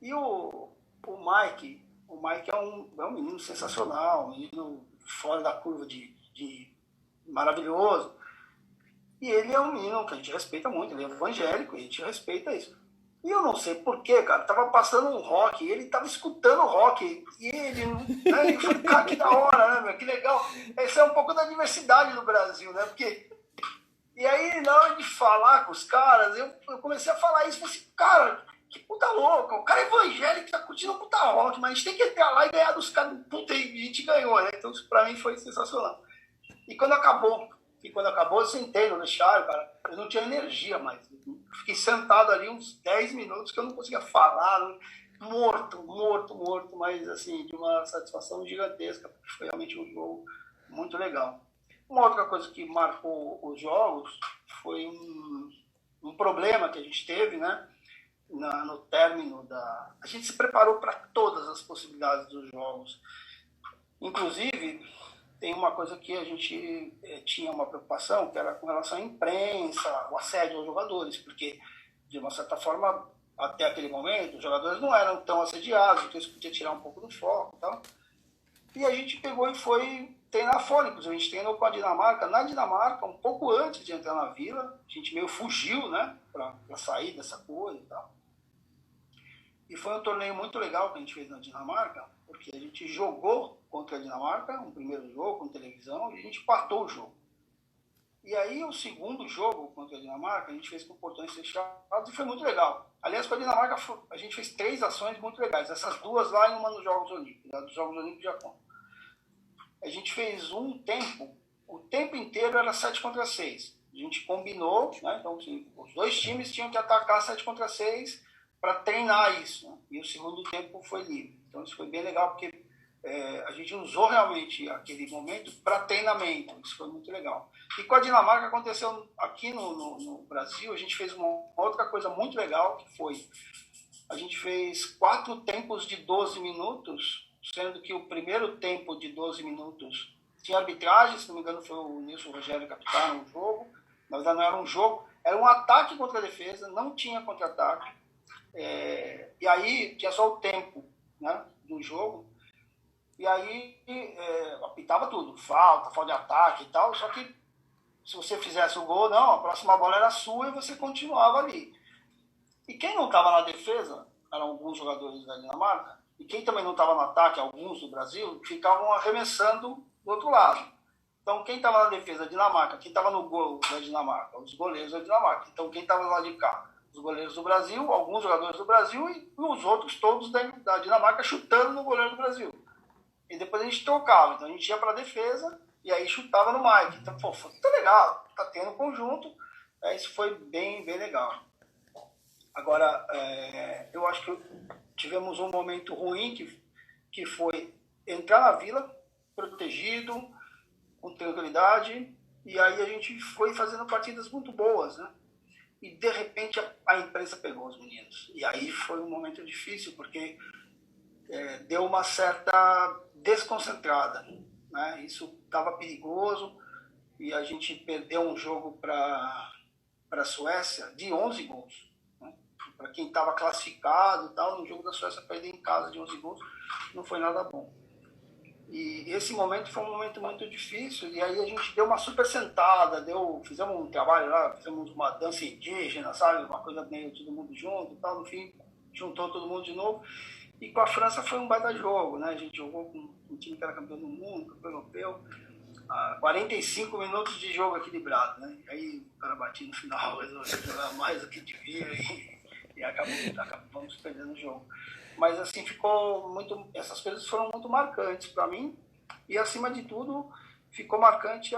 Speaker 1: E o Mike é um menino sensacional, um menino fora da curva de maravilhoso. E ele é um menino que a gente respeita muito, ele é evangélico e a gente respeita isso. E eu não sei porquê, cara, tava passando um rock, e ele tava escutando rock, e ele, né, eu falei, cara, que da hora, né, meu, que legal. Esse é um pouco da diversidade do Brasil, né, porque... E aí, na hora de falar com os caras, eu comecei a falar isso, falei assim, cara, que puta louca, o cara é evangélico que tá curtindo puta rock, mas a gente tem que entrar lá e ganhar dos caras, puta, e a gente ganhou, né, então isso pra mim foi sensacional. E quando acabou, eu sentei no vestiário, cara, eu não tinha energia mais. Fiquei sentado ali uns 10 minutos que eu não conseguia falar, morto, mas assim, de uma satisfação gigantesca, porque foi realmente um jogo muito legal. Uma outra coisa que marcou os jogos foi um problema que a gente teve, né? No término da... A gente se preparou para todas as possibilidades dos jogos. Inclusive, tem uma coisa que a gente tinha uma preocupação, que era com relação à imprensa, o assédio aos jogadores, porque, de uma certa forma, até aquele momento, os jogadores não eram tão assediados, então isso podia tirar um pouco do foco e tal. E a gente pegou e foi treinar fora, inclusive a gente treinou com a Dinamarca. Na Dinamarca, um pouco antes de entrar na Vila, a gente meio fugiu, né, para sair dessa coisa e tal. E foi um torneio muito legal que a gente fez na Dinamarca, porque a gente jogou contra a Dinamarca, um primeiro jogo com televisão, e a gente empatou o jogo. E aí o segundo jogo contra a Dinamarca, a gente fez com portões fechados e foi muito legal. Aliás, com a Dinamarca, a gente fez 3 ações muito legais. Essas 2 lá e uma nos Jogos Olímpicos. A dos Jogos Olímpicos já conta. A gente fez um tempo, o tempo inteiro era 7 contra 6. A gente combinou, né? Então assim, os 2 times tinham que atacar 7 contra 6 para treinar isso, né? E o segundo tempo foi livre. Então isso foi bem legal, porque a gente usou realmente aquele momento para treinamento. Isso foi muito legal. E com a Dinamarca aconteceu aqui no Brasil, a gente fez uma outra coisa muito legal, que foi, a gente fez 4 tempos de 12 minutos, sendo que o primeiro tempo de 12 minutos tinha arbitragem, se não me engano foi o Nilson Rogério capitão no jogo, na verdade não era um jogo, era um ataque contra a defesa, não tinha contra-ataque, e aí tinha só o tempo, né, do jogo, e aí apitava tudo, falta de ataque e tal, só que se você fizesse o gol, não, a próxima bola era sua e você continuava ali. E quem não estava na defesa, eram alguns jogadores da Dinamarca, e quem também não estava no ataque, alguns do Brasil, ficavam arremessando do outro lado. Então quem estava na defesa da Dinamarca, quem estava no gol da Dinamarca, os goleiros da Dinamarca. Então quem estava lá de cá, os goleiros do Brasil, alguns jogadores do Brasil e os outros todos da Dinamarca chutando no goleiro do Brasil. E depois a gente trocava, então a gente ia para a defesa e aí chutava no Mike. Então, pô, foi muito legal, tá tendo conjunto, isso foi bem, bem legal. Agora, eu acho que tivemos um momento ruim, que foi entrar na Vila, protegido, com tranquilidade, e aí a gente foi fazendo partidas muito boas, né? E de repente a imprensa pegou os meninos. E aí foi um momento difícil, porque deu uma certa desconcentrada, né? Isso estava perigoso e a gente perdeu um jogo para a Suécia de 11 gols. Né? Para quem estava classificado e tal, no jogo da Suécia perder em casa de 11 gols não foi nada bom. E esse momento foi um momento muito difícil, e aí a gente deu uma super sentada, fizemos um trabalho lá, fizemos uma dança indígena, sabe? Uma coisa meio todo mundo junto e tal, no fim juntou todo mundo de novo. E com a França foi um baita jogo, né? A gente jogou com um time que era campeão do mundo, campeão europeu. 45 minutos de jogo equilibrado, né? E aí o cara batia no final, resolveu jogar mais do que devia e acabamos perdendo o jogo. Mas assim, essas coisas foram muito marcantes para mim e acima de tudo ficou marcante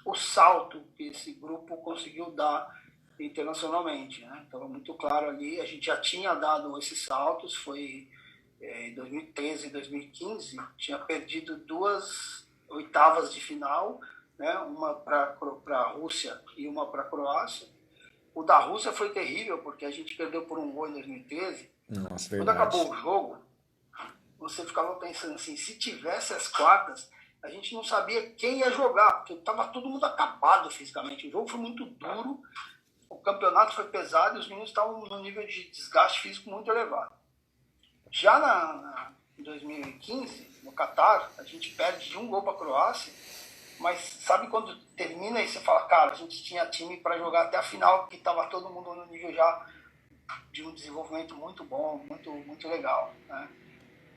Speaker 1: o salto que esse grupo conseguiu dar internacionalmente, né? Então, muito claro ali, a gente já tinha dado esses saltos, foi em 2013 e 2015, tinha perdido 2 oitavas de final, né? Uma para a Rússia e uma para a Croácia. O da Rússia foi terrível, porque a gente perdeu por um gol em 2013.
Speaker 2: Nossa,
Speaker 1: Quando
Speaker 2: verdade.
Speaker 1: acabou o jogo, você ficava pensando assim, se tivesse as quartas, a gente não sabia quem ia jogar, porque estava todo mundo acabado fisicamente. O jogo foi muito duro, o campeonato foi pesado e os meninos estavam num nível de desgaste físico muito elevado. Já em 2015, no Catar, a gente perde de 1 gol para a Croácia, mas sabe quando termina e você fala, cara, a gente tinha time para jogar até a final, que estava todo mundo no nível já de um desenvolvimento muito bom, muito, muito legal, né?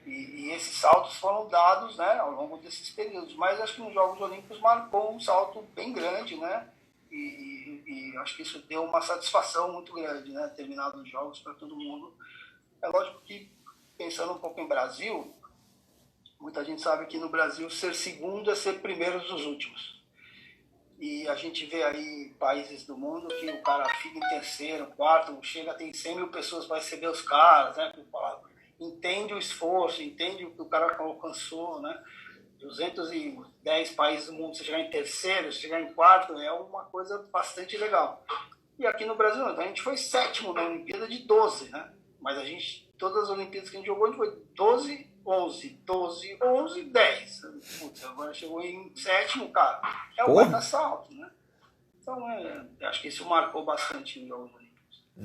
Speaker 1: E esses saltos foram dados, né, ao longo desses períodos, mas acho que nos Jogos Olímpicos marcou um salto bem grande, né? E acho que isso deu uma satisfação muito grande, né? Terminado os jogos para todo mundo. É lógico que, pensando um pouco em Brasil, muita gente sabe que no Brasil ser segundo é ser primeiro dos últimos. E a gente vê aí países do mundo que o cara fica em terceiro, quarto, chega, tem 100 mil pessoas para receber os caras, né? Entende o esforço, entende o que o cara alcançou, né? 210 países do mundo, você chegar em terceiro, você chegar em quarto, é uma coisa bastante legal. E aqui no Brasil, então, a gente foi sétimo na Olimpíada de 12, né? Mas todas as Olimpíadas que a gente jogou, a gente foi 12, 11, 12, 11, 10. Putz, agora chegou em sétimo, cara. É um baita
Speaker 2: Porra!
Speaker 1: salto, né? Então, acho que isso marcou bastante os Jogos Olímpicos.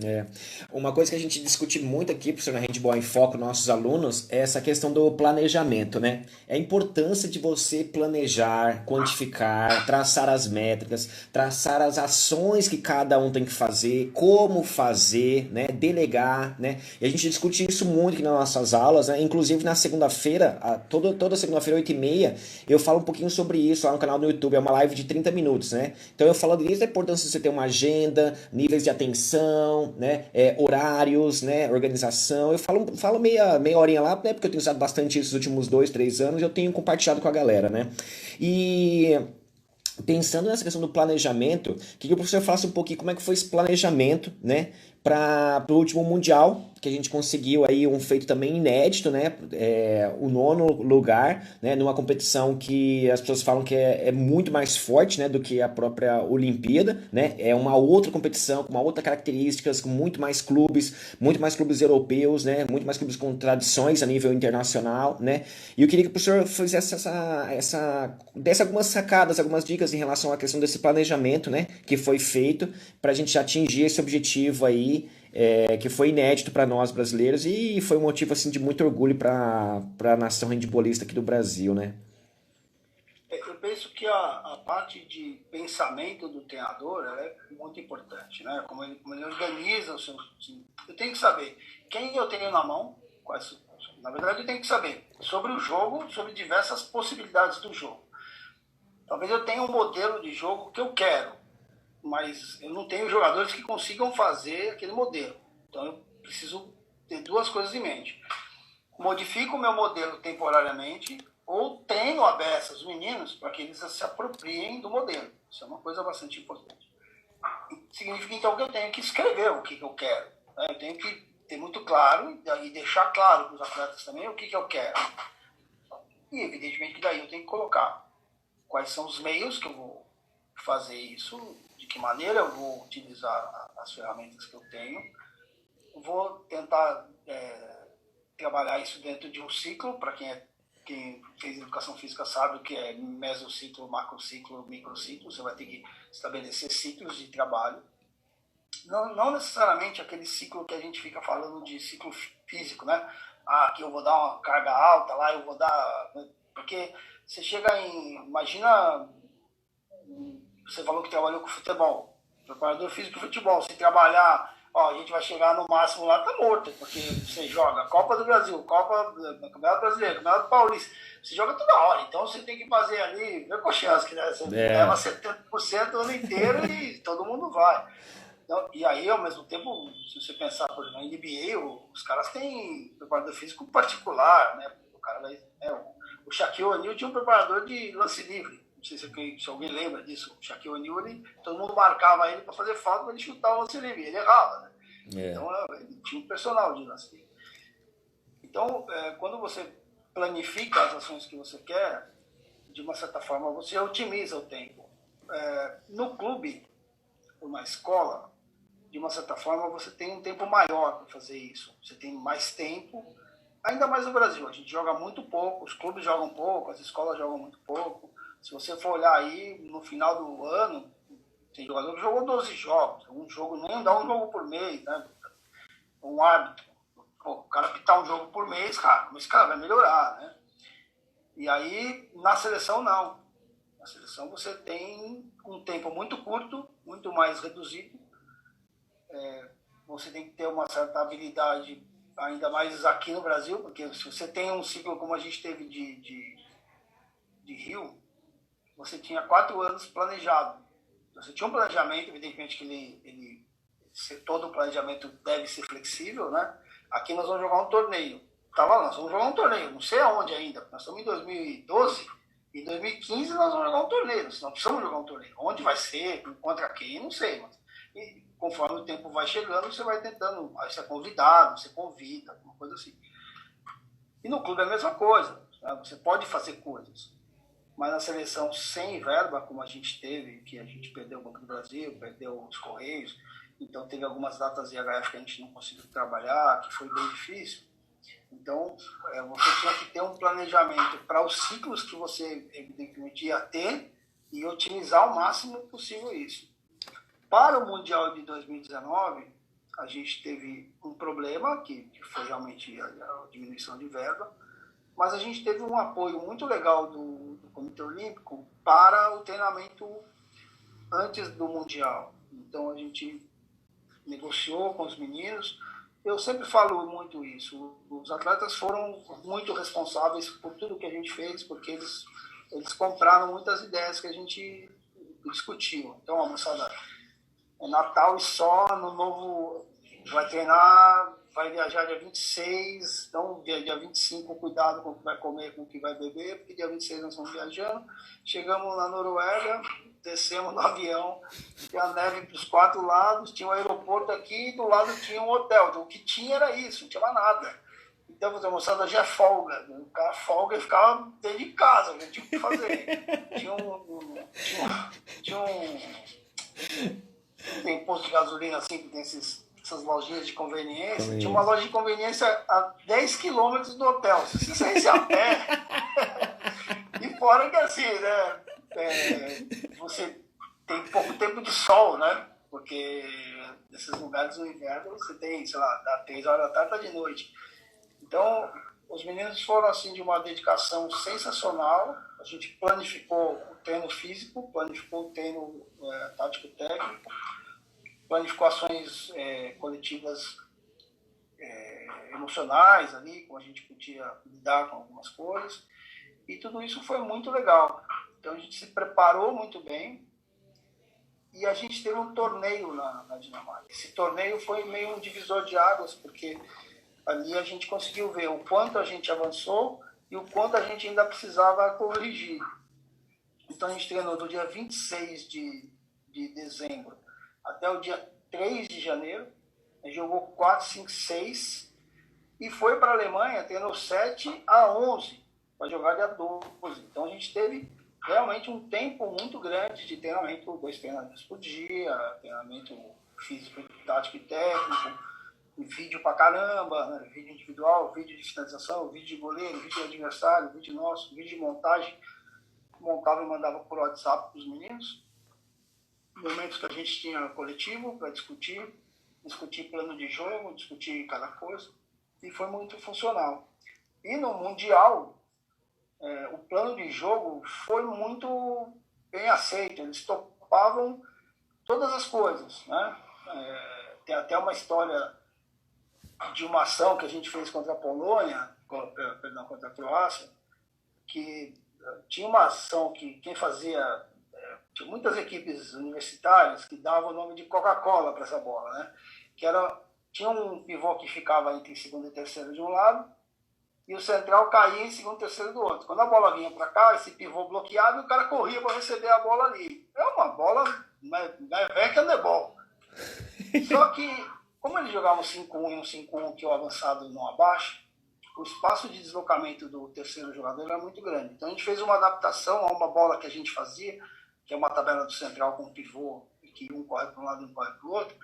Speaker 2: É. Uma coisa que a gente discute muito aqui, professor, na Handball em Foco, nossos alunos, é essa questão do planejamento, né? É a importância de você planejar, quantificar, traçar as métricas, traçar as ações que cada um tem que fazer, como fazer, né? Delegar, né? E a gente discute isso muito aqui nas nossas aulas, né? Inclusive na segunda-feira, toda segunda-feira, 8h30, eu falo um pouquinho sobre isso lá no canal do YouTube, é uma live de 30 minutos, né? Então eu falo desde a importância de você ter uma agenda, níveis de atenção, né, horários, né, organização. Eu falo meia horinha lá, né, porque eu tenho usado bastante isso nos últimos 2, 3 anos e eu tenho compartilhado com a galera, né. E pensando nessa questão do planejamento, que o professor falasse um pouquinho como é que foi esse planejamento, né, para o último Mundial, que a gente conseguiu aí um feito também inédito, né, o 9º lugar, né, numa competição que as pessoas falam que é muito mais forte, né, do que a própria Olimpíada, né, é uma outra competição, com uma outra características, com muito mais clubes europeus, né, muito mais clubes com tradições a nível internacional, né, e eu queria que o professor fizesse desse algumas sacadas, algumas dicas em relação à questão desse planejamento, né, que foi feito para a gente atingir esse objetivo aí, que foi inédito para nós brasileiros e foi um motivo assim, de muito orgulho para a nação handbolista aqui do Brasil, né?
Speaker 1: Eu penso que a parte de pensamento do treinador é muito importante, né? Como ele organiza o seu time. Eu tenho que saber quem eu tenho na mão, na verdade eu tenho que saber sobre o jogo, sobre diversas possibilidades do jogo. Talvez eu tenha um modelo de jogo que eu quero, mas eu não tenho jogadores que consigam fazer aquele modelo. Então eu preciso ter 2 coisas em mente. Modifico o meu modelo temporariamente ou treino a beça os meninos para que eles se apropriem do modelo. Isso é uma coisa bastante importante. Significa então que eu tenho que escrever o que eu quero, né? Eu tenho que ter muito claro e deixar claro para os atletas também o que eu quero. E evidentemente que daí eu tenho que colocar quais são os meios que eu vou fazer isso, de que maneira eu vou utilizar as ferramentas que eu tenho. Eu vou tentar trabalhar isso dentro de um ciclo. Para quem fez educação física sabe o que é mesociclo, macrociclo, microciclo. Você vai ter que estabelecer ciclos de trabalho. Não necessariamente aquele ciclo que a gente fica falando de ciclo físico, né? Aqui eu vou dar uma carga alta, lá eu vou dar... Porque você chega imagina, você falou que trabalhou com futebol, preparador físico de futebol, se trabalhar ó, a gente vai chegar no máximo lá, tá morto, porque você joga Copa do Brasil, Campeonato Brasileiro, Campeonato Paulista, você joga toda hora, então você tem que fazer ali, ver com chance, né? Você leva 70% o ano inteiro e todo mundo vai. Então, e aí, ao mesmo tempo, se você pensar, por exemplo, na NBA, os caras têm preparador físico particular, né? O cara vai, o Shaquille O'Neal tinha um preparador de lance livre. Não sei se alguém lembra disso. O Shaquille O'Neal, todo mundo marcava ele para fazer falta para ele chutar o lance livre. Ele errava, né? Então, ele tinha um personal de lance livre. Então, quando você planifica as ações que você quer, de uma certa forma, você otimiza o tempo. No clube, ou na escola, de uma certa forma, você tem um tempo maior para fazer isso. Você tem mais tempo, ainda mais no Brasil. A gente joga muito pouco, os clubes jogam pouco, as escolas jogam muito pouco. Se você for olhar aí, no final do ano, tem jogador que jogou 12 jogos. Um jogo, nem dá um jogo por mês, né? Um árbitro. Pô, o cara pitar um jogo por mês, cara, mas esse cara vai melhorar, né? E aí, na seleção, não. Na seleção, você tem um tempo muito curto, muito mais reduzido. Você tem que ter uma certa habilidade, ainda mais aqui no Brasil, porque se você tem um ciclo como a gente teve de Rio, você tinha 4 anos planejado. Você tinha um planejamento, evidentemente que todo o planejamento deve ser flexível, né? Aqui nós vamos jogar um torneio. Tá lá, nós vamos jogar um torneio, não sei aonde ainda. Nós estamos em 2012, em 2015 nós vamos jogar um torneio. Nós precisamos jogar um torneio. Onde vai ser, contra quem, não sei. Mas, conforme o tempo vai chegando, você vai tentando, aí você é convidado, você convida, alguma coisa assim. E no clube é a mesma coisa, né? Você pode fazer coisas, mas na seleção sem verba, como a gente teve, que a gente perdeu o Banco do Brasil, perdeu os Correios, então teve algumas datas de IHF que a gente não conseguiu trabalhar, que foi bem difícil. Então, você tinha que ter um planejamento para os ciclos que você, evidentemente, ia ter e otimizar ao máximo possível isso. Para o Mundial de 2019, a gente teve um problema, que foi realmente a diminuição de verba, mas a gente teve um apoio muito legal do Comitê Olímpico para o treinamento antes do Mundial. Então, a gente negociou com os meninos. Eu sempre falo muito isso. Os atletas foram muito responsáveis por tudo que a gente fez, porque eles compraram muitas ideias que a gente discutiu. Então, a moçada, é Natal e só, no novo vai treinar, vai viajar dia 26, então dia 25 cuidado com o que vai comer, com o que vai beber, porque dia 26 nós estamos viajando. Chegamos na Noruega, descemos no avião, tinha neve para os 4 lados, tinha um aeroporto aqui e do lado tinha um hotel. Então, o que tinha era isso, não tinha mais nada. Então, a moçada já é folga. O cara folga e ficava dentro de casa, não tinha o que fazer. Tinha tem posto de gasolina assim, que tem essas lojinhas de conveniência. Tinha uma loja de conveniência a 10 quilômetros do hotel. Se você saísse a pé. E fora que assim, né? Você tem pouco tempo de sol, né? Porque nesses lugares no inverno você tem, sei lá, dá 3 horas da tarde, tá de noite. Então, os meninos foram assim de uma dedicação sensacional. A gente planificou o treino físico, planificou o treino tático-técnico, planificou ações coletivas emocionais ali, como a gente podia lidar com algumas coisas. E tudo isso foi muito legal. Então a gente se preparou muito bem e a gente teve um torneio na Dinamarca. Esse torneio foi meio um divisor de águas, porque ali a gente conseguiu ver o quanto a gente avançou e o quanto a gente ainda precisava corrigir. Então a gente treinou do dia 26 de dezembro até o dia 3 de janeiro. A gente jogou 4, 5, 6 e foi para a Alemanha, treinou 7 a 11 para jogar dia 12. Então a gente teve realmente um tempo muito grande de treinamento, 2 treinamentos por dia, treinamento físico, tático e técnico, vídeo pra caramba, né? Vídeo individual, vídeo de finalização, vídeo de goleiro, vídeo de adversário, vídeo nosso, vídeo de montagem. Montava e mandava por WhatsApp para os meninos. Momentos que a gente tinha coletivo para discutir plano de jogo, discutir cada coisa. E foi muito funcional. E no Mundial, o plano de jogo foi muito bem aceito. Eles topavam todas as coisas, né? Tem até uma história de uma ação que a gente fez contra a Polônia, perdão, contra a Croácia, que tinha uma ação que quem fazia, tinha muitas equipes universitárias que davam o nome de Coca-Cola para essa bola, né? Que tinha um pivô que ficava entre segundo e terceiro de um lado e o central caía em segundo e terceiro do outro. Quando a bola vinha para cá, esse pivô bloqueava e o cara corria para receber a bola ali. É uma bola mais velha que handebol. Só que, como eles jogavam 5-1 e um 5-1 que o avançado não abaixa, o espaço de deslocamento do terceiro jogador era muito grande. Então a gente fez uma adaptação a uma bola que a gente fazia, que é uma tabela do central com um pivô, que um corre para um lado e um corre para o outro.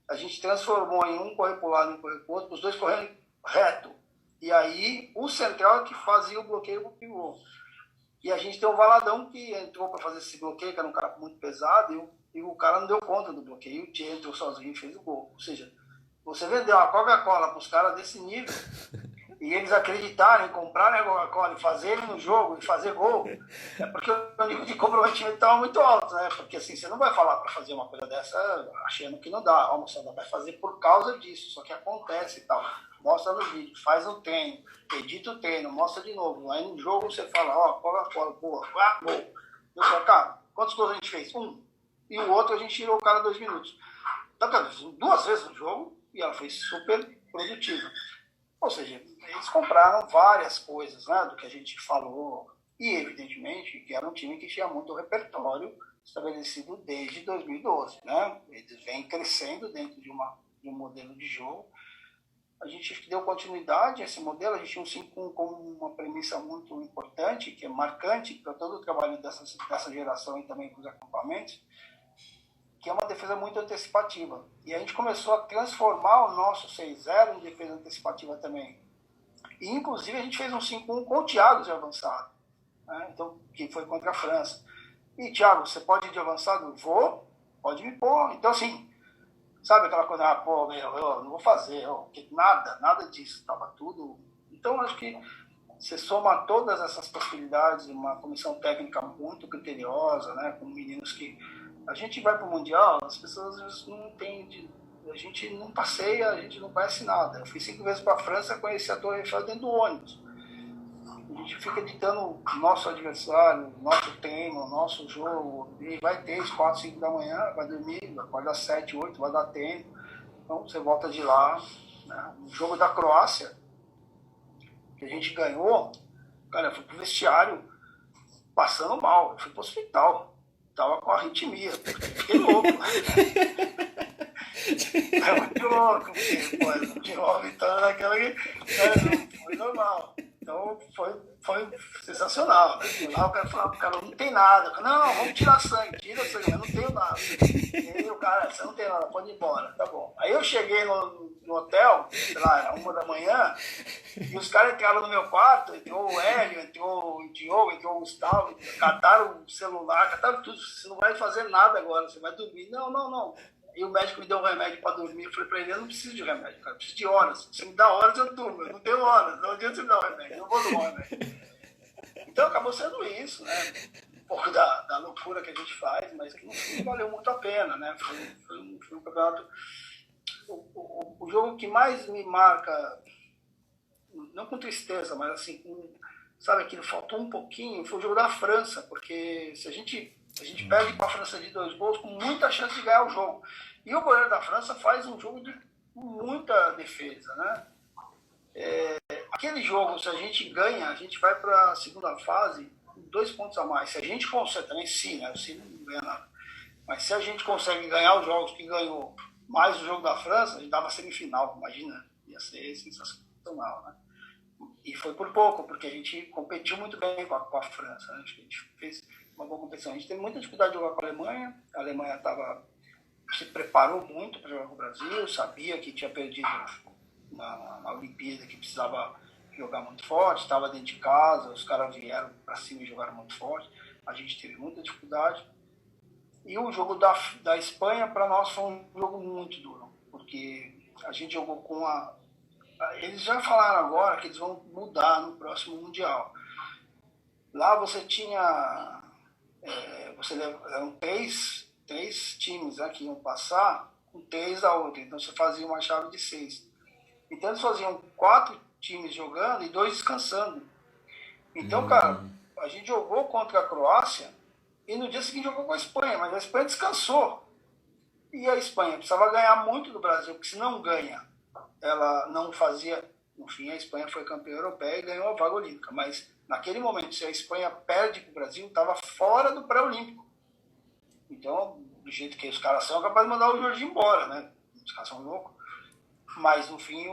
Speaker 1: A gente transformou em um correr para um lado e um correr para o outro, os dois correndo reto. E aí o central é que fazia o bloqueio para o pivô. E a gente tem um Valadão que entrou para fazer esse bloqueio, que era um cara muito pesado, e o cara não deu conta do bloqueio. O Tchê entrou sozinho e fez o gol. Ou seja, você vendeu uma Coca-Cola para os caras desse nível, e eles acreditarem, comprarem a Coca-Cola e fazerem no jogo e fazer gol, é porque o nível de comprometimento estava muito alto, né? Porque assim, você não vai falar para fazer uma coisa dessa achando que não dá. Ó, moçada, vai fazer por causa disso, só que acontece e tal. Mostra no vídeo, faz no treino, edita o treino, mostra de novo. Aí no jogo você fala, ó, Coca-Cola, boa, gol. Eu falo, cara, quantos gols a gente fez? Um. E o outro a gente tirou o cara 2 minutos. Então, cara, 2 vezes no jogo e ela foi super produtiva. Ou seja, eles compraram várias coisas, né, do que a gente falou. E, evidentemente, que era um time que tinha muito repertório estabelecido desde 2012. Né? Eles vêm crescendo dentro de um modelo de jogo. A gente deu continuidade a esse modelo. A gente tinha um 5-1 como uma premissa muito importante, que é marcante para todo o trabalho dessa geração e também para os acampamentos, que é uma defesa muito antecipativa. E a gente começou a transformar o nosso 6-0 em defesa antecipativa também. E, inclusive, a gente fez um 5-1 com o Thiago de avançado, né? Então, que foi contra a França. E, Thiago, você pode ir de avançado? Vou, pode me pôr. Então, assim, sabe aquela coisa, pô, eu não vou fazer, nada disso, estava tudo. Então, acho que você soma todas essas possibilidades, uma comissão técnica muito criteriosa, né, com meninos que... A gente vai para o Mundial, as pessoas às vezes não entendem, a gente não passeia, a gente não conhece nada. Eu fui 5 vezes para a França, conheci a Torre Eiffel dentro do ônibus. A gente fica editando o nosso adversário, nosso treino, nosso jogo, e vai 3, 4, 5 da manhã, vai dormir, vai dar 7, 8, vai dar tempo. Então você volta de lá. Né? No jogo da Croácia, que a gente ganhou, cara, eu fui pro vestiário passando mal, eu fui pro hospital. Tava com arritmia, fiquei louco. É muito louco, porque, pô, de vomitando naquela que não foi normal. Então foi sensacional. Lá o cara falava, cara, não tem nada. Falei, não, vamos tirar sangue, tira sangue, mas não tenho nada. E aí o cara, você não tem nada, pode ir embora, tá bom. Aí eu cheguei no hotel, sei lá, era 1 da manhã, e os caras entraram no meu quarto, entrou o Hélio, entrou o Diogo, entrou o Gustavo, cataram o celular, cataram tudo, você não vai fazer nada agora, você vai dormir. Não. E o médico me deu um remédio para dormir. Eu falei para ele, eu não preciso de remédio, cara, eu preciso de horas. Se me dá horas, eu durmo. Eu não tenho horas. Não adianta você me dar um remédio, eu não vou tomar remédio. Então acabou sendo isso, né? Um pouco da loucura que a gente faz, mas que não valeu muito a pena, né? Foi um campeonato... O jogo que mais me marca, não com tristeza, mas assim, sabe, aquilo faltou um pouquinho, foi o jogo da França, porque se a gente perde com a França de 2 gols, com muita chance de ganhar o jogo. E o goleiro da França faz um jogo de muita defesa, né? Aquele jogo, se a gente ganha, a gente vai para a segunda fase com 2 pontos a mais. Se a gente consegue, também né? O Sim não ganha nada. Mas se a gente consegue ganhar os jogos que ganhou, mais o jogo da França, a gente dava semifinal, imagina. Ia ser sensacional, né? E foi por pouco, porque a gente competiu muito bem com a França, né? Acho que a gente fez uma boa competição. A gente teve muita dificuldade de jogar com a Alemanha se preparou muito para jogar com o Brasil, sabia que tinha perdido na Olimpíada, que precisava jogar muito forte, estava dentro de casa, os caras vieram para cima e jogaram muito forte. A gente teve muita dificuldade. E o jogo da Espanha, para nós, foi um jogo muito duro, porque a gente jogou com eles já falaram agora que eles vão mudar no próximo Mundial. Lá você tinha... eram três times, né, que iam passar, com 3 da outra. Então você fazia uma chave de 6. Então eles faziam 4 times jogando e 2 descansando. Então, cara, a gente jogou contra a Croácia e no dia seguinte jogou com a Espanha, mas a Espanha descansou. E a Espanha precisava ganhar muito do Brasil, porque se não ganha, ela não fazia... No fim, a Espanha foi campeã europeia e ganhou a vaga olímpica. Mas, naquele momento, se a Espanha perde para o Brasil, estava fora do pré-olímpico. Então, do jeito que os caras são, é capaz de mandar o Jorginho embora, né? Os caras são loucos. Mas, no fim,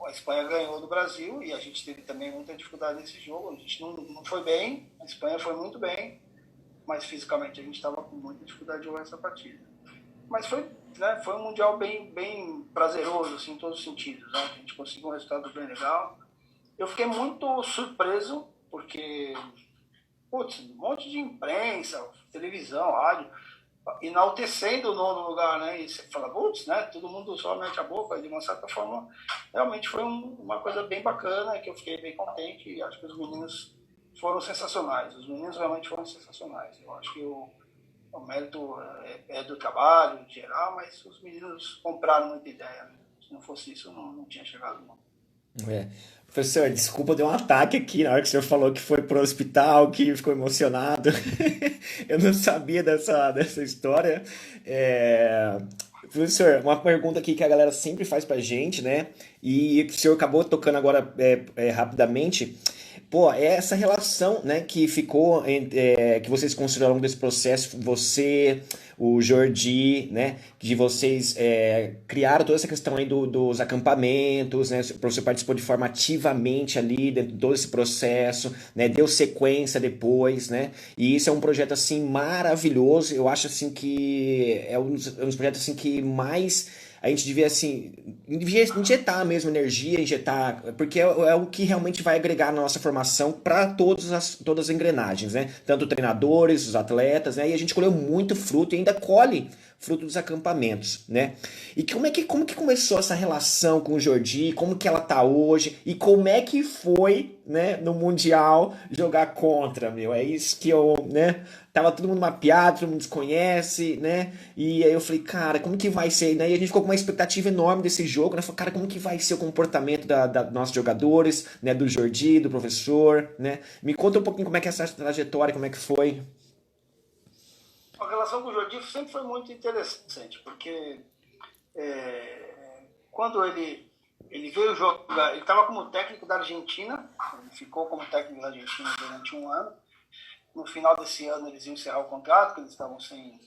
Speaker 1: a Espanha ganhou do Brasil e a gente teve também muita dificuldade nesse jogo. A gente não foi bem, a Espanha foi muito bem, mas fisicamente a gente estava com muita dificuldade de jogar essa partida. Mas foi, né, foi um mundial bem prazeroso, assim, em todos os sentidos. Né? A gente conseguiu um resultado bem legal. Eu fiquei muito surpreso, porque, putz, um monte de imprensa, televisão, rádio, enaltecendo o nono lugar, né? E você fala, putz, né? Todo mundo só mete a boca, e de uma certa forma, realmente foi uma coisa bem bacana, que eu fiquei bem contente, e acho que os meninos foram sensacionais. Os meninos realmente foram sensacionais. Eu acho que o mérito é do trabalho em geral, mas os meninos compraram muita ideia. Né? Se não fosse isso, não tinha chegado, não.
Speaker 2: É. Professor, desculpa, deu um ataque aqui na hora que o senhor falou que foi pro hospital, que ficou emocionado. Eu não sabia dessa história. Professor, uma pergunta aqui que a galera sempre faz pra gente, né? E o senhor acabou tocando agora rapidamente. Pô, é essa relação, né, que ficou, que vocês construíram ao longo desse processo, você, o Jordi, né, de vocês criaram toda essa questão aí dos acampamentos, né, o professor participou de forma ativamente ali dentro de todo esse processo, né, deu sequência depois, né, e isso é um projeto, assim, maravilhoso, eu acho, assim, que é um dos projetos, assim, que mais a gente devia, assim, devia injetar mesmo energia, injetar, porque é o que realmente vai agregar na nossa formação para todas as engrenagens, né? Tanto treinadores, os atletas, né? E a gente colheu muito fruto e ainda colhe fruto dos acampamentos, né? E como que começou essa relação com o Jordi? Como que ela tá hoje? E como é que foi, né, no Mundial jogar contra, meu? É isso que eu, né? Tava todo mundo mapeado, todo mundo desconhece, né? E aí eu falei, cara, como que vai ser? Né? E a gente ficou com uma expectativa enorme desse jogo, né? Falei, cara, como que vai ser o comportamento dos nossos jogadores, né? Do Jordi, do professor, né? Me conta um pouquinho como é que é essa trajetória, como é que foi.
Speaker 1: A relação com o Jordi sempre foi muito interessante, porque quando ele veio jogar, ele estava como técnico da Argentina, ele ficou como técnico da Argentina durante um ano. No final desse ano eles iam encerrar o contrato, porque eles estavam sem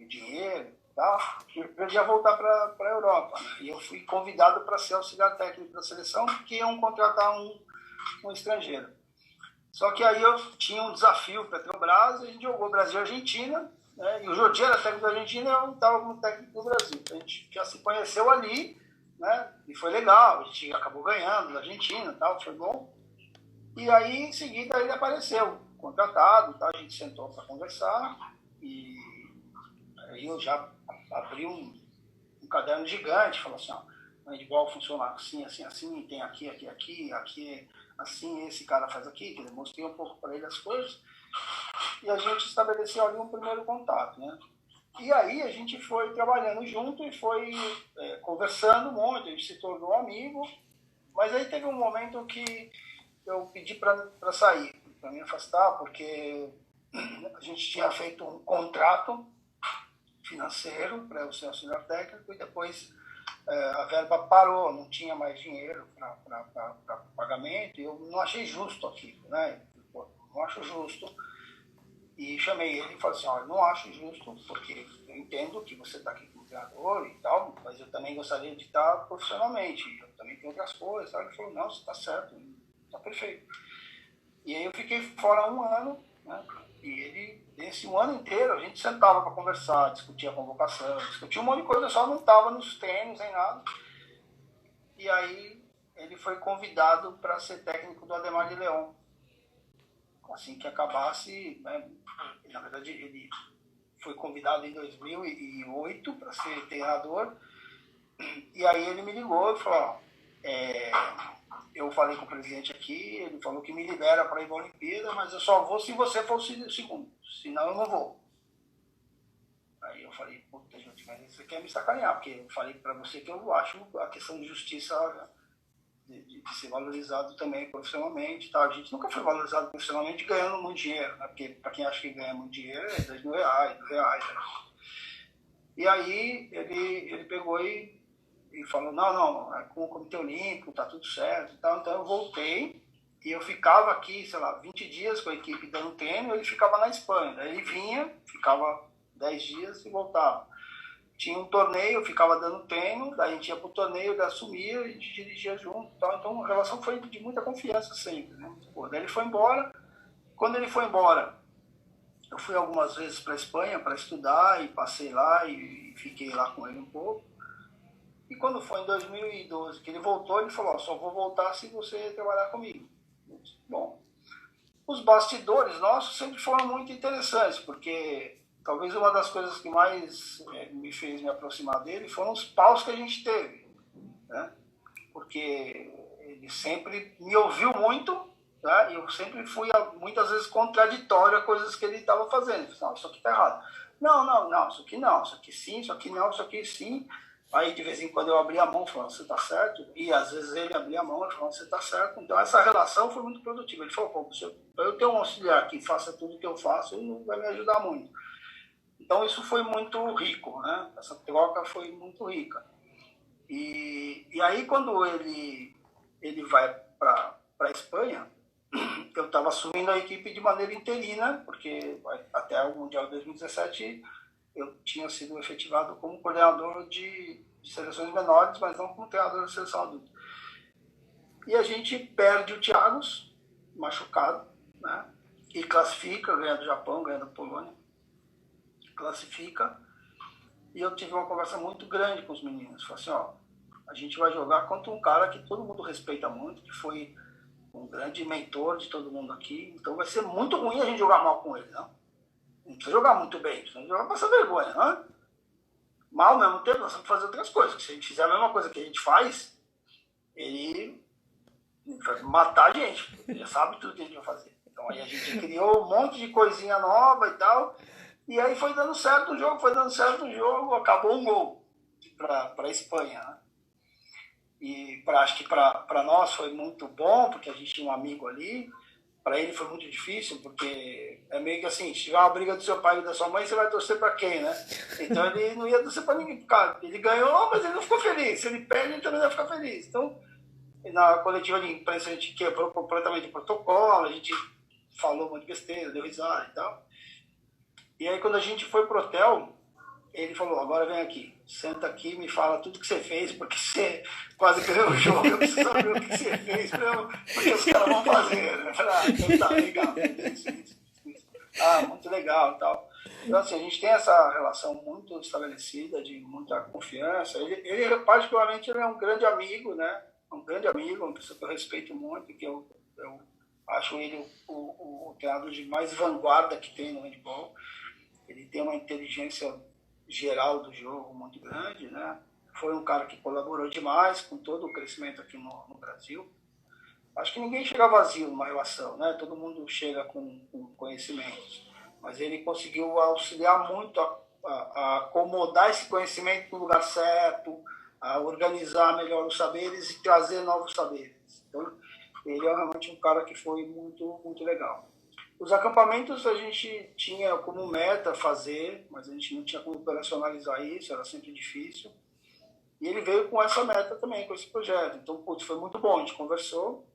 Speaker 1: dinheiro e tal. E eu ia voltar para a Europa. Né? E eu fui convidado para ser auxiliar técnico da seleção, porque iam contratar um estrangeiro. Só que aí eu tinha um desafio para Petrobras, a gente jogou Brasil e Argentina, né? E o Jordi era técnico da Argentina e eu estava como técnico do Brasil. A gente já se conheceu ali, né? E foi legal, a gente acabou ganhando da Argentina e tal, foi bom. E aí, em seguida, ele apareceu, contratado, tá? A gente sentou para conversar e aí eu já abri um caderno gigante, falou assim, ó, o handball funciona assim, assim, assim, tem aqui, assim, esse cara faz aqui, que eu mostrei um pouco para ele as coisas, e a gente estabeleceu ali um primeiro contato, né? E aí a gente foi trabalhando junto e foi conversando muito, a gente se tornou amigo, mas aí teve um momento que eu pedi para sair, para me afastar, porque a gente tinha feito um contrato financeiro para eu ser auxiliar técnico e depois a verba parou, não tinha mais dinheiro para pagamento e eu não achei justo aquilo, né? Pô, não acho justo. E chamei ele e falei assim, olha, não acho justo, porque eu entendo que você está aqui como treinador e tal, mas eu também gostaria de estar profissionalmente, eu também tenho outras coisas. Ele falou, não, você está certo, está perfeito. E aí eu fiquei fora um ano, né? E ele, esse um ano inteiro, a gente sentava para conversar, discutia a convocação, discutia um monte de coisa, só não estava nos treinos nem nada. E aí ele foi convidado para ser técnico do Ademar de León. Assim que acabasse, né? Na verdade ele foi convidado em 2008 para ser treinador. E aí ele me ligou e falou, eu falei com o presidente aqui, ele falou que me libera para ir para a Olimpíada, mas eu só vou se você for o segundo, senão eu não vou. Aí eu falei, puta, gente, mas você quer me sacanear, porque eu falei para você que eu acho a questão de justiça de ser valorizado também profissionalmente, tá? A gente nunca foi valorizado profissionalmente ganhando muito dinheiro, né? Porque para quem acha que ganha muito dinheiro é R$ 2.000, R$ 1.000, né? E aí ele pegou e falou, não, é com o Comitê Olímpico, tá tudo certo e tal. Então eu voltei e eu ficava aqui, sei lá, 20 dias com a equipe dando treino, ele ficava na Espanha. Daí ele vinha, ficava 10 dias e voltava. Tinha um torneio, eu ficava dando treino, daí a gente ia pro torneio, ele assumia, a gente dirigia junto e tal. Então a relação foi de muita confiança sempre, né? Pô, daí ele foi embora. Quando ele foi embora, eu fui algumas vezes para a Espanha para estudar e passei lá e fiquei lá com ele um pouco. E quando foi em 2012 que ele voltou, ele falou, só vou voltar se você trabalhar comigo. Bom, os bastidores nossos sempre foram muito interessantes, porque talvez uma das coisas que mais me fez me aproximar dele foram os paus que a gente teve, né? Porque ele sempre me ouviu muito, né? E eu sempre fui muitas vezes contraditório a coisas que ele estava fazendo. Ele falou, não, isso aqui está errado. Não, isso aqui não, isso aqui sim, isso aqui não, isso aqui sim. Aí de vez em quando eu abria a mão falando, você está certo? E às vezes ele abria a mão e falando, você está certo? Então essa relação foi muito produtiva. Ele falou, pô, eu tenho um auxiliar que faça tudo que eu faço, ele vai me ajudar muito. Então isso foi muito rico, né? Essa troca foi muito rica. E aí quando ele vai para a Espanha, eu estava assumindo a equipe de maneira interina, porque até o Mundial de 2017 eu tinha sido efetivado como coordenador de seleções menores, mas não como treinador de seleção adulta. E a gente perde o Thiagos, machucado, né? E classifica, ganha do Japão, ganha da Polônia, classifica. E eu tive uma conversa muito grande com os meninos. Falei assim, ó, a gente vai jogar contra um cara que todo mundo respeita muito, que foi um grande mentor de todo mundo aqui. Então vai ser muito ruim a gente jogar mal com ele, não? Não precisa jogar muito bem, precisa jogar pra passar vergonha, né? Mas ao mesmo tempo nós temos que fazer outras coisas. Se a gente fizer a mesma coisa que a gente faz, ele vai matar a gente. Ele já sabe tudo que a gente vai fazer. Então aí a gente criou um monte de coisinha nova e tal. E aí foi dando certo o jogo, acabou um gol para a Espanha, né? E acho que para nós foi muito bom, porque a gente tinha um amigo ali. Para ele foi muito difícil, porque é meio que assim, se tiver uma briga do seu pai e da sua mãe, você vai torcer para quem, né? Então ele não ia torcer para ninguém. Cara, ele ganhou, mas ele não ficou feliz. Se ele perde, ele também vai ficar feliz. Então, na coletiva de imprensa, a gente quebrou completamente o protocolo, a gente falou um monte de besteira, deu risada e tal. E aí, quando a gente foi pro hotel, ele falou, agora vem aqui, senta aqui e me fala tudo que você fez, porque você quase ganhou o jogo, eu preciso saber o que você fez, porque os caras vão fazer. Eu falei, então tá, legal, isso. Muito legal e tal. Então, assim, a gente tem essa relação muito estabelecida, de muita confiança. Ele particularmente, ele é um grande amigo, né? Um grande amigo, uma pessoa que eu respeito muito, que eu acho ele o treinador de mais vanguarda que tem no handball. Ele tem uma inteligência geral do jogo muito grande, né? Foi um cara que colaborou demais com todo o crescimento aqui no Brasil. Acho que ninguém chega vazio numa relação, né? Todo mundo chega com conhecimentos. Mas ele conseguiu auxiliar muito a acomodar esse conhecimento no lugar certo, a organizar melhor os saberes e trazer novos saberes. Então, ele é realmente um cara que foi muito, muito legal. Os acampamentos a gente tinha como meta fazer, mas a gente não tinha como operacionalizar isso, era sempre difícil. E ele veio com essa meta também, com esse projeto. Então, putz, foi muito bom, a gente conversou.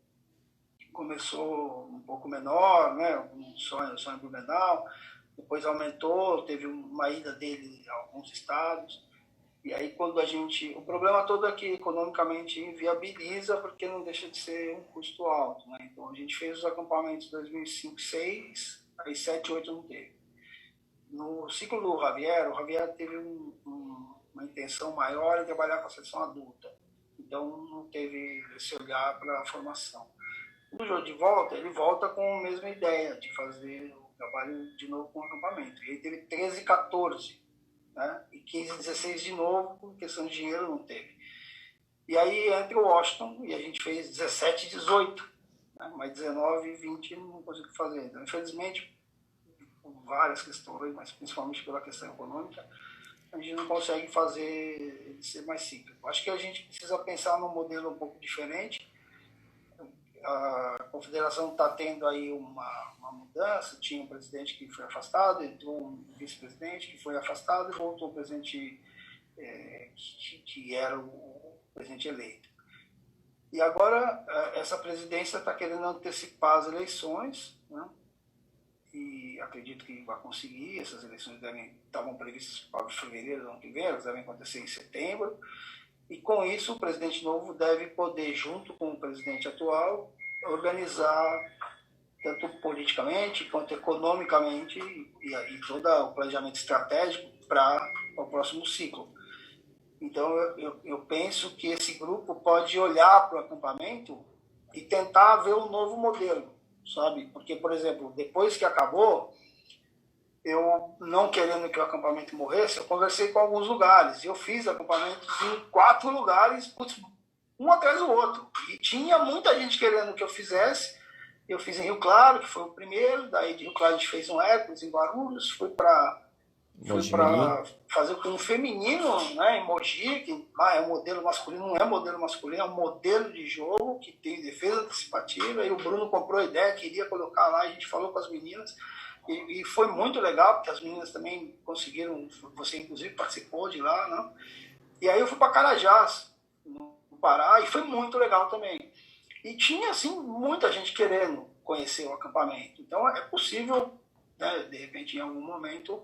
Speaker 1: Começou um pouco menor, né, um sonho Blumenau, depois aumentou, teve uma ida dele a alguns estados. E aí quando o problema todo é que economicamente inviabiliza, porque não deixa de ser um custo alto, né? Então a gente fez os acampamentos 2005, 2006, aí 7, 8 não teve. No ciclo do Javier, o Javier teve uma intenção maior em trabalhar com a seleção adulta. Então não teve esse olhar para a formação. No jogo de volta, ele volta com a mesma ideia de fazer o trabalho de novo com o acampamento. Ele teve 13, 14, né? E 15, 16 de novo, por questão de dinheiro não teve. E aí entra o Washington e a gente fez 17, 18, né? Mas 19 e 20 não conseguiu fazer. Então, infelizmente, por várias questões, mas principalmente pela questão econômica, a gente não consegue fazer ele ser mais cíclico. Acho que a gente precisa pensar num modelo um pouco diferente. A confederação está tendo aí uma mudança, tinha um presidente que foi afastado, entrou um vice-presidente que foi afastado e voltou o presidente que era o presidente eleito. E agora essa presidência está querendo antecipar as eleições, né? E acredito que vai conseguir. Essas eleições estavam previstas para fevereiro do ano que vem, elas devem acontecer em setembro. E com isso o presidente novo deve poder, junto com o presidente atual, organizar tanto politicamente quanto economicamente e todo o planejamento estratégico para o próximo ciclo. Então eu penso que esse grupo pode olhar para o acampamento e tentar ver um novo modelo, sabe? Porque, por exemplo, depois que acabou, eu não querendo que o acampamento morresse, eu conversei com alguns lugares. Eu fiz acampamentos em 4 lugares, um atrás do outro. E tinha muita gente querendo que eu fizesse. Eu fiz em Rio Claro, que foi o primeiro. Daí de Rio Claro a gente fez um Hércules em Guarulhos. Fui para fazer com um feminino, né, em Mogi, que é um modelo masculino, não é modelo masculino, é um modelo de jogo que tem defesa antecipativa. E o Bruno comprou a ideia, queria colocar lá, a gente falou com as meninas. E foi muito legal, porque as meninas também conseguiram, você inclusive participou de lá, né? E aí eu fui para Carajás, no Pará, e foi muito legal também. E tinha, assim, muita gente querendo conhecer o acampamento. Então é possível, né, de repente, em algum momento,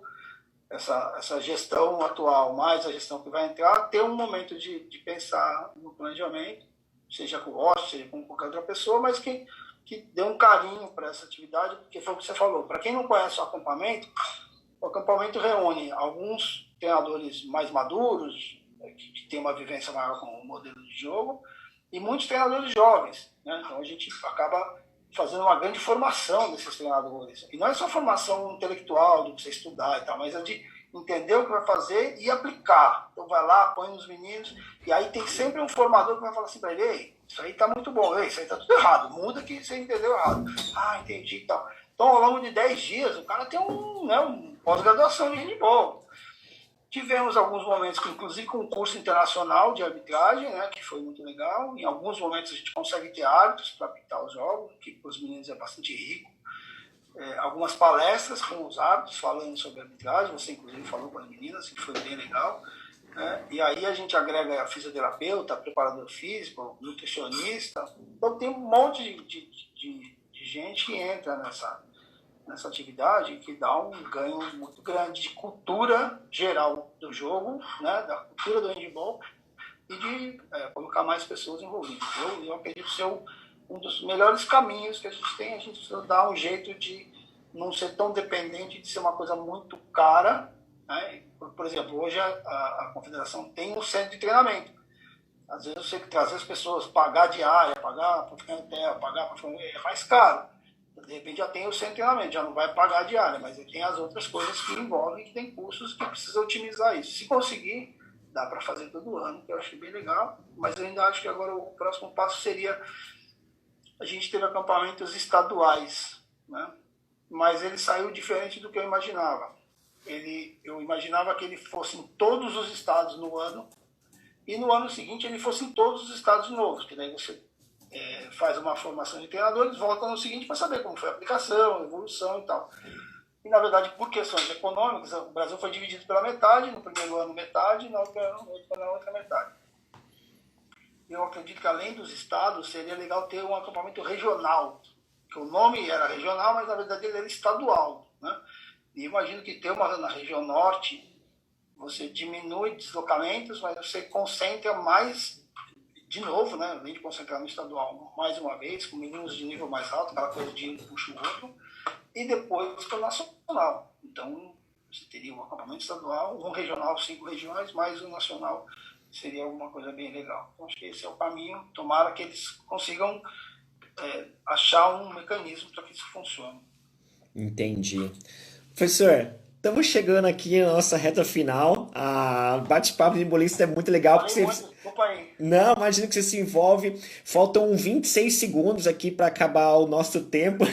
Speaker 1: essa gestão atual, mais a gestão que vai entrar, ter um momento de pensar no planejamento, seja com o Rocha, seja com qualquer outra pessoa, mas que dê um carinho para essa atividade, porque foi o que você falou. Para quem não conhece o acampamento reúne alguns treinadores mais maduros, que têm uma vivência maior com o modelo de jogo, e muitos treinadores jovens, né? Então a gente acaba fazendo uma grande formação desses treinadores. E não é só formação intelectual, de você estudar e tal, mas é de entender o que vai fazer e aplicar. Então vai lá, põe nos meninos, e aí tem sempre um formador que vai falar assim para ele: ei, isso aí tá muito bom, ei, isso aí tá tudo errado, muda que você entendeu errado. Ah, entendi e tal. Então, ao longo de 10 dias, o cara tem um pós-graduação de handball. Tivemos alguns momentos, inclusive com um curso internacional de arbitragem, né, que foi muito legal. Em alguns momentos a gente consegue ter árbitros para apitar os jogos, que para os meninos é bastante rico. Algumas palestras com os árbitros falando sobre arbitragem, você inclusive falou com as meninas, que foi bem legal. E aí a gente agrega fisioterapeuta, preparador físico, nutricionista. Então tem um monte de gente que entra nessa atividade, que dá um ganho muito grande de cultura geral do jogo, né, da cultura do handball, e de colocar mais pessoas envolvidas. Eu acredito ser um dos melhores caminhos que a gente tem. A gente precisa dar um jeito de não ser tão dependente de ser uma coisa muito cara, né? Por exemplo, hoje a confederação tem um centro de treinamento. Às vezes você trazer as pessoas, pagar diária, pagar para ficar em hotel, pagar para ficar, é mais caro. De repente já tem o centro de treinamento, já não vai pagar diária, mas tem as outras coisas que envolvem, que tem custos que precisa otimizar isso. Se conseguir, dá para fazer todo ano, que eu acho bem legal, mas eu ainda acho que agora o próximo passo seria: a gente teve acampamentos estaduais, né? Mas ele saiu diferente do que eu imaginava. Eu imaginava que ele fosse em todos os estados no ano, e no ano seguinte ele fosse em todos os estados novos, que daí você faz uma formação de treinadores, volta no seguinte para saber como foi a aplicação, a evolução e tal. E, na verdade, por questões econômicas, o Brasil foi dividido pela metade, no primeiro ano metade, e na outra metade. Eu acredito que, além dos estados, seria legal ter um acampamento regional, que o nome era regional, mas, na verdade, ele era estadual, né? E imagino que ter uma na região norte, você diminui deslocamentos, mas você concentra mais, de novo, né? Além de concentrar no estadual, mais uma vez, com meninos de nível mais alto, aquela coisa de um puxa o outro, e depois para o nacional. Então, você teria um acampamento estadual, um regional, 5 regiões, mais um nacional, seria alguma coisa bem legal. Então, acho que esse é o caminho. Tomara que eles consigam achar um mecanismo para que isso funcione.
Speaker 2: Entendi. Professor, estamos chegando aqui na nossa reta final. A bate-papo de bolista é muito legal, porque
Speaker 1: Falei
Speaker 2: você...
Speaker 1: muito, desculpa aí.
Speaker 2: Não, imagino que você se envolve. Faltam 26 segundos aqui para acabar o nosso tempo.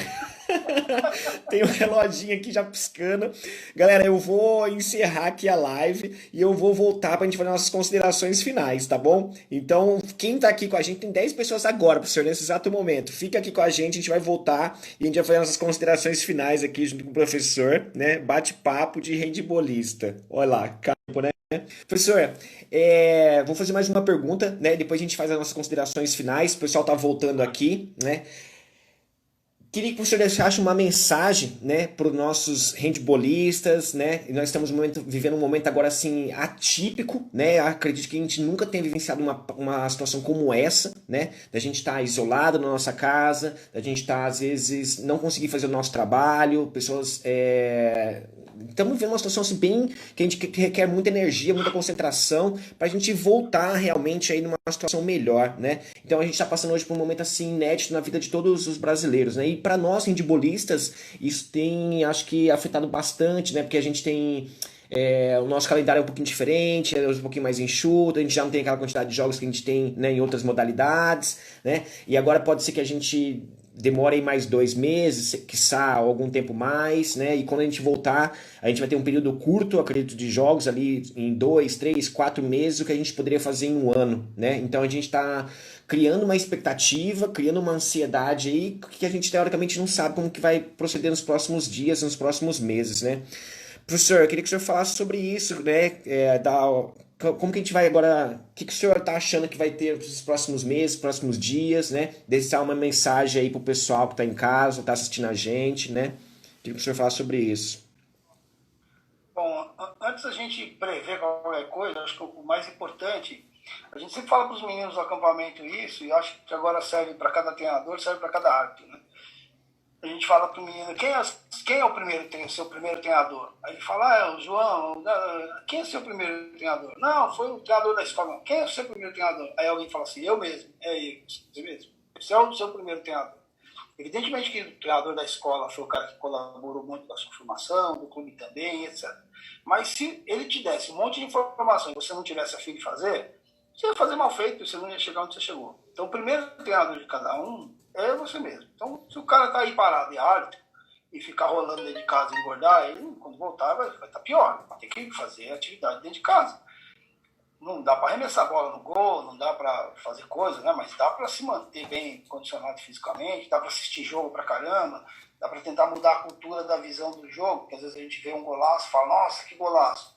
Speaker 2: Tem um reloginho aqui já piscando. Galera, eu vou encerrar aqui a live e eu vou voltar pra gente fazer nossas considerações finais, tá bom? Então, quem tá aqui com a gente, tem 10 pessoas agora, professor, nesse exato momento. Fica aqui com a gente vai voltar e a gente vai fazer nossas considerações finais aqui junto com o professor, né? Bate-papo de handbolista. Olha lá, campo, né? Professor, vou fazer mais uma pergunta, né? Depois a gente faz as nossas considerações finais. O pessoal tá voltando aqui, né? Queria que o senhor deixasse uma mensagem, né, para os nossos handbolistas, né? E nós estamos vivendo um momento agora assim atípico, né? Acredito que a gente nunca tenha vivenciado uma situação como essa, né? Da gente estar isolado na nossa casa, da gente estar às vezes não conseguir fazer o nosso trabalho, pessoas estamos vivendo uma situação assim bem que a gente que requer muita energia, muita concentração para a gente voltar realmente aí numa situação melhor, né? Então a gente está passando hoje por um momento assim inédito na vida de todos os brasileiros, né? E para nós handbolistas isso tem, acho que afetado bastante, né? Porque a gente tem o nosso calendário é um pouquinho diferente, é um pouquinho mais enxuto, a gente já não tem aquela quantidade de jogos que a gente tem, né, em outras modalidades, né? E agora pode ser que a gente demore aí mais 2 meses, quiçá algum tempo mais, né? E quando a gente voltar, a gente vai ter um período curto, acredito, de jogos ali em 2, 3, 4 meses, o que a gente poderia fazer em um ano, né? Então a gente está criando uma expectativa, criando uma ansiedade aí que a gente teoricamente não sabe como que vai proceder nos próximos dias, nos próximos meses, né? Professor, eu queria que o senhor falasse sobre isso, né? Como que a gente vai agora? O que o senhor está achando que vai ter nos próximos meses, próximos dias, né? Deixar uma mensagem aí pro pessoal que está em casa, está assistindo a gente, né? Queria que o senhor falasse sobre isso.
Speaker 1: Bom, antes da gente prever qualquer coisa, acho que o mais importante, a gente sempre fala para os meninos do acampamento isso, e acho que agora serve para cada treinador, serve para cada árbitro, né? A gente fala para o menino, quem é o seu primeiro treinador? Aí ele fala, é o João, quem é o seu primeiro treinador? Não, foi o treinador da escola. Quem é o seu primeiro treinador? Aí alguém fala assim, eu mesmo, é ele, você mesmo. Você é o seu primeiro treinador. Evidentemente que o treinador da escola foi o cara que colaborou muito com a sua formação, do clube também, etc. Mas se ele te desse um monte de informação e você não tivesse a fim de fazer, você ia fazer mal feito, você não ia chegar onde você chegou. Então o primeiro treinador de cada um é você mesmo. Então se o cara tá aí parado e árbitro e ficar rolando dentro de casa e engordar, ele quando voltar vai estar pior. Vai ter que fazer atividade dentro de casa. Não dá para arremessar a bola no gol, não dá para fazer coisa, né? Mas dá para se manter bem condicionado fisicamente, dá para assistir jogo pra caramba, dá para tentar mudar a cultura da visão do jogo, porque às vezes a gente vê um golaço e fala, nossa, que golaço.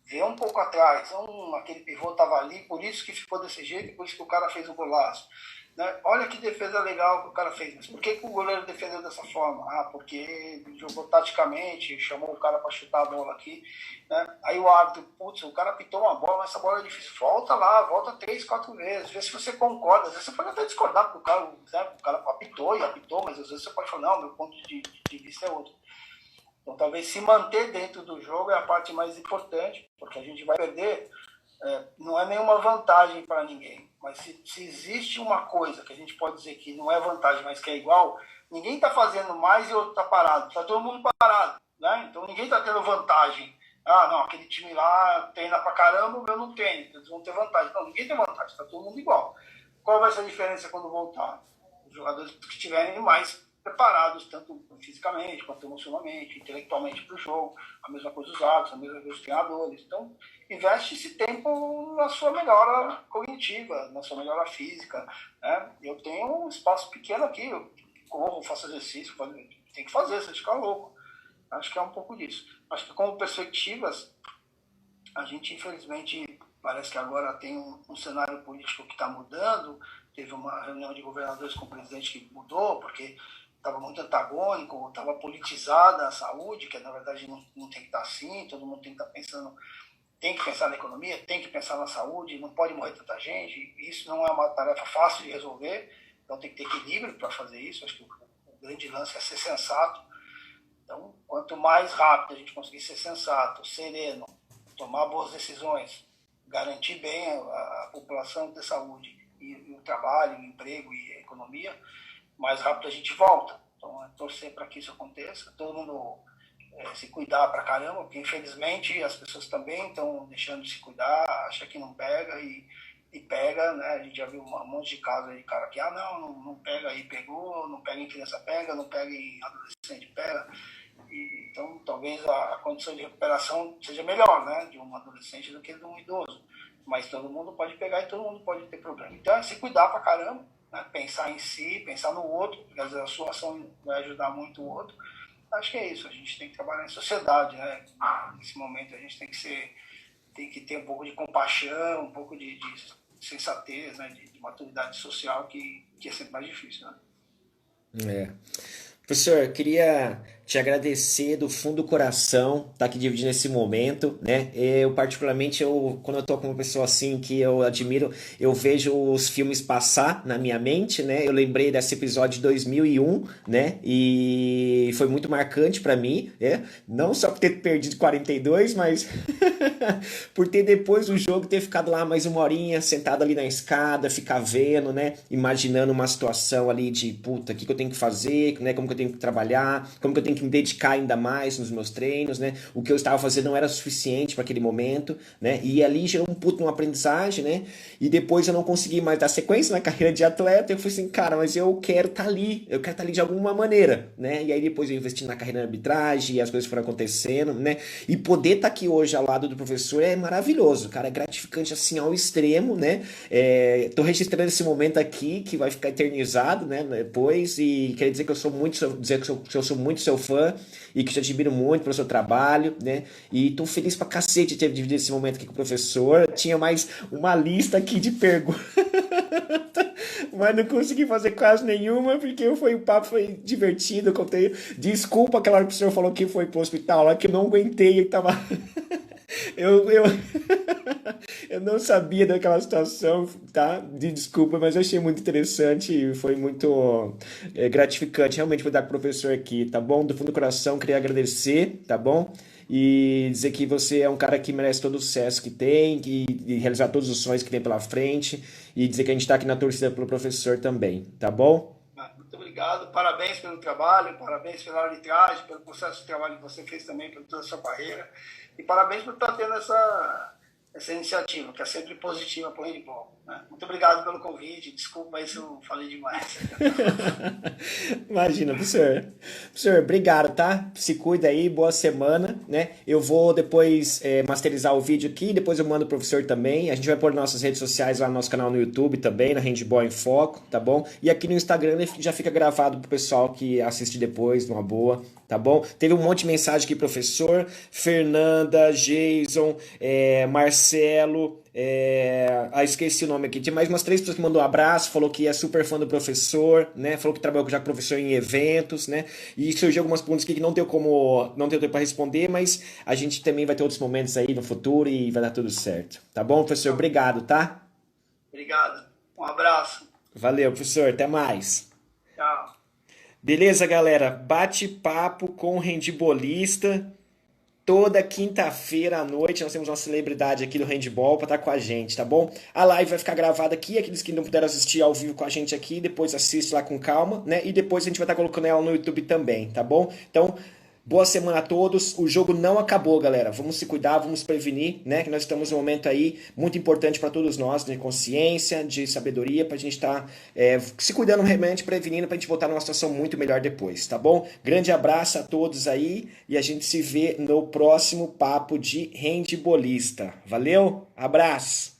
Speaker 1: Vê um pouco atrás, aquele pivô estava ali, por isso que ficou desse jeito, por isso que o cara fez o golaço. Né? Olha que defesa legal que o cara fez, mas por que o goleiro defendeu dessa forma? Ah, porque jogou taticamente, chamou o cara para chutar a bola aqui. Né? Aí o árbitro, putz, o cara pitou uma bola, mas essa bola é difícil. Volta lá, volta 3, 4 vezes, vê se você concorda. Às vezes você pode até discordar, porque o cara apitou e apitou, mas às vezes você pode falar, não, meu ponto de vista é outro. Então, talvez se manter dentro do jogo é a parte mais importante, porque a gente vai perder, não é nenhuma vantagem para ninguém. Mas se existe uma coisa que a gente pode dizer que não é vantagem, mas que é igual, ninguém está fazendo mais e outro está parado. Está todo mundo parado. Né? Então, ninguém está tendo vantagem. Ah, não, aquele time lá treina pra caramba, o meu não tem. Eles vão ter vantagem. Não, ninguém tem vantagem, está todo mundo igual. Qual vai ser a diferença quando voltar? Os jogadores que estiverem mais preparados, tanto fisicamente, quanto emocionalmente, intelectualmente para o jogo, a mesma coisa os árbitros, a mesma coisa os treinadores. Então, investe esse tempo na sua melhora cognitiva, na sua melhora física. Né? Eu tenho um espaço pequeno aqui, eu corro, faço exercício, tem que fazer, você fica louco. Acho que é um pouco disso. Acho que como perspectivas, a gente infelizmente parece que agora tem um cenário político que está mudando. Teve uma reunião de governadores com o presidente que mudou, porque estava muito antagônico, estava politizada a saúde, que na verdade não tem que estar assim, todo mundo tem que estar pensando, tem que pensar na economia, tem que pensar na saúde, não pode morrer tanta gente, isso não é uma tarefa fácil de resolver, então tem que ter equilíbrio para fazer isso, acho que o grande lance é ser sensato. Então, quanto mais rápido a gente conseguir ser sensato, sereno, tomar boas decisões, garantir bem a população de saúde e o trabalho, o emprego e a economia, mais rápido a gente volta. Então, é torcer para que isso aconteça. Todo mundo se cuidar pra caramba, porque infelizmente as pessoas também estão deixando de se cuidar, acha que não pega e pega, né? A gente já viu monte de casos aí de cara que, não pega aí, pegou, não pega em criança pega, não pega em adolescente adolescente pega. Então, talvez a condição de recuperação seja melhor, né, de um adolescente do que de um idoso. Mas todo mundo pode pegar e todo mundo pode ter problema. Então, é se cuidar pra caramba, né, pensar em si, pensar no outro, porque às vezes a sua ação vai ajudar muito o outro. Acho que é isso, a gente tem que trabalhar em sociedade, né? Nesse momento a gente tem que ter um pouco de compaixão, um pouco de sensatez, né? De maturidade social, que é sempre mais difícil, né?
Speaker 2: É. Professor, eu queria te agradecer do fundo do coração estar aqui dividindo esse momento, né? Eu particularmente, quando eu tô com uma pessoa assim que eu admiro, eu vejo os filmes passar na minha mente, né? Eu lembrei desse episódio de 2001, né? E foi muito marcante para mim, né? Não só por ter perdido 42, mas por ter depois do jogo ter ficado lá mais uma horinha sentado ali na escada, ficar vendo, né? Imaginando uma situação ali de puta, o que que eu tenho que fazer, né? Como que eu tenho que trabalhar, como que eu tenho que me dedicar ainda mais nos meus treinos, né? O que eu estava fazendo não era suficiente para aquele momento, né? E ali gerou um puto uma aprendizagem, né? E depois eu não consegui mais dar sequência na carreira de atleta. Eu falei assim, cara, mas eu quero estar ali, eu quero estar ali de alguma maneira, né? E aí depois eu investi na carreira de arbitragem e as coisas foram acontecendo, né? E poder estar aqui hoje ao lado do professor é maravilhoso, cara, é gratificante assim ao extremo, né? Tô registrando esse momento aqui que vai ficar eternizado, né? Depois e quero dizer que eu sou que eu sou muito seu fã e que te admiro muito pelo seu trabalho, né? E tô feliz pra cacete de ter dividido esse momento aqui com o professor. Tinha mais uma lista aqui de perguntas, mas não consegui fazer quase nenhuma porque o papo foi divertido. Eu contei. Desculpa aquela hora que o senhor falou que foi pro hospital lá, que eu não aguentei, eu tava. Eu eu não sabia daquela situação, tá? Desculpa, mas eu achei muito interessante e foi muito gratificante realmente poder dar com o professor aqui, tá bom? Do fundo do coração, queria agradecer, tá bom? E dizer que você é um cara que merece todo o sucesso que tem, e realizar todos os sonhos que tem pela frente, e dizer que a gente tá aqui na torcida pelo professor também, tá bom?
Speaker 1: Muito obrigado, parabéns pelo trabalho, parabéns pela arbitragem, pelo processo de trabalho que você fez também, por toda a sua carreira, e parabéns por estar tendo essa iniciativa, que é sempre positiva para o handball, né? Muito obrigado pelo convite, desculpa aí se eu falei demais.
Speaker 2: Imagina, professor. Professor, obrigado, tá? Se cuida aí, boa semana, né? Eu vou depois masterizar o vídeo aqui, depois eu mando pro professor também. A gente vai pôr nas nossas redes sociais, lá no nosso canal no YouTube também, na Handball em Foco, tá bom? E aqui no Instagram já fica gravado pro pessoal que assiste depois, numa boa, tá bom? Teve um monte de mensagem aqui, professor, Fernanda, Jason, Marcelo, esqueci o nome aqui. Tinha mais umas 3 pessoas que mandou um abraço, falou que é super fã do professor, né? Falou que trabalhou já com o professor em eventos, né? E surgiu algumas perguntas aqui que não deu tempo para responder, mas a gente também vai ter outros momentos aí no futuro e vai dar tudo certo. Tá bom, professor? Obrigado, tá?
Speaker 1: Obrigado. Um abraço.
Speaker 2: Valeu, professor. Até mais.
Speaker 1: Tchau.
Speaker 2: Beleza, galera? Bate-papo com o handbolista. Toda quinta-feira à noite nós temos uma celebridade aqui do handball para estar com a gente, tá bom? A live vai ficar gravada aqui, aqueles que não puderam assistir ao vivo com a gente aqui, depois assiste lá com calma, né? E depois a gente vai estar colocando ela no YouTube também, tá bom? Então, boa semana a todos. O jogo não acabou, galera. Vamos se cuidar, vamos prevenir, né? Que nós estamos num momento aí muito importante para todos nós, de consciência, de sabedoria, para a gente estar se cuidando realmente, prevenindo, para a gente voltar numa situação muito melhor depois, tá bom? Grande abraço a todos aí e a gente se vê no próximo papo de handbolista. Valeu? Abraço!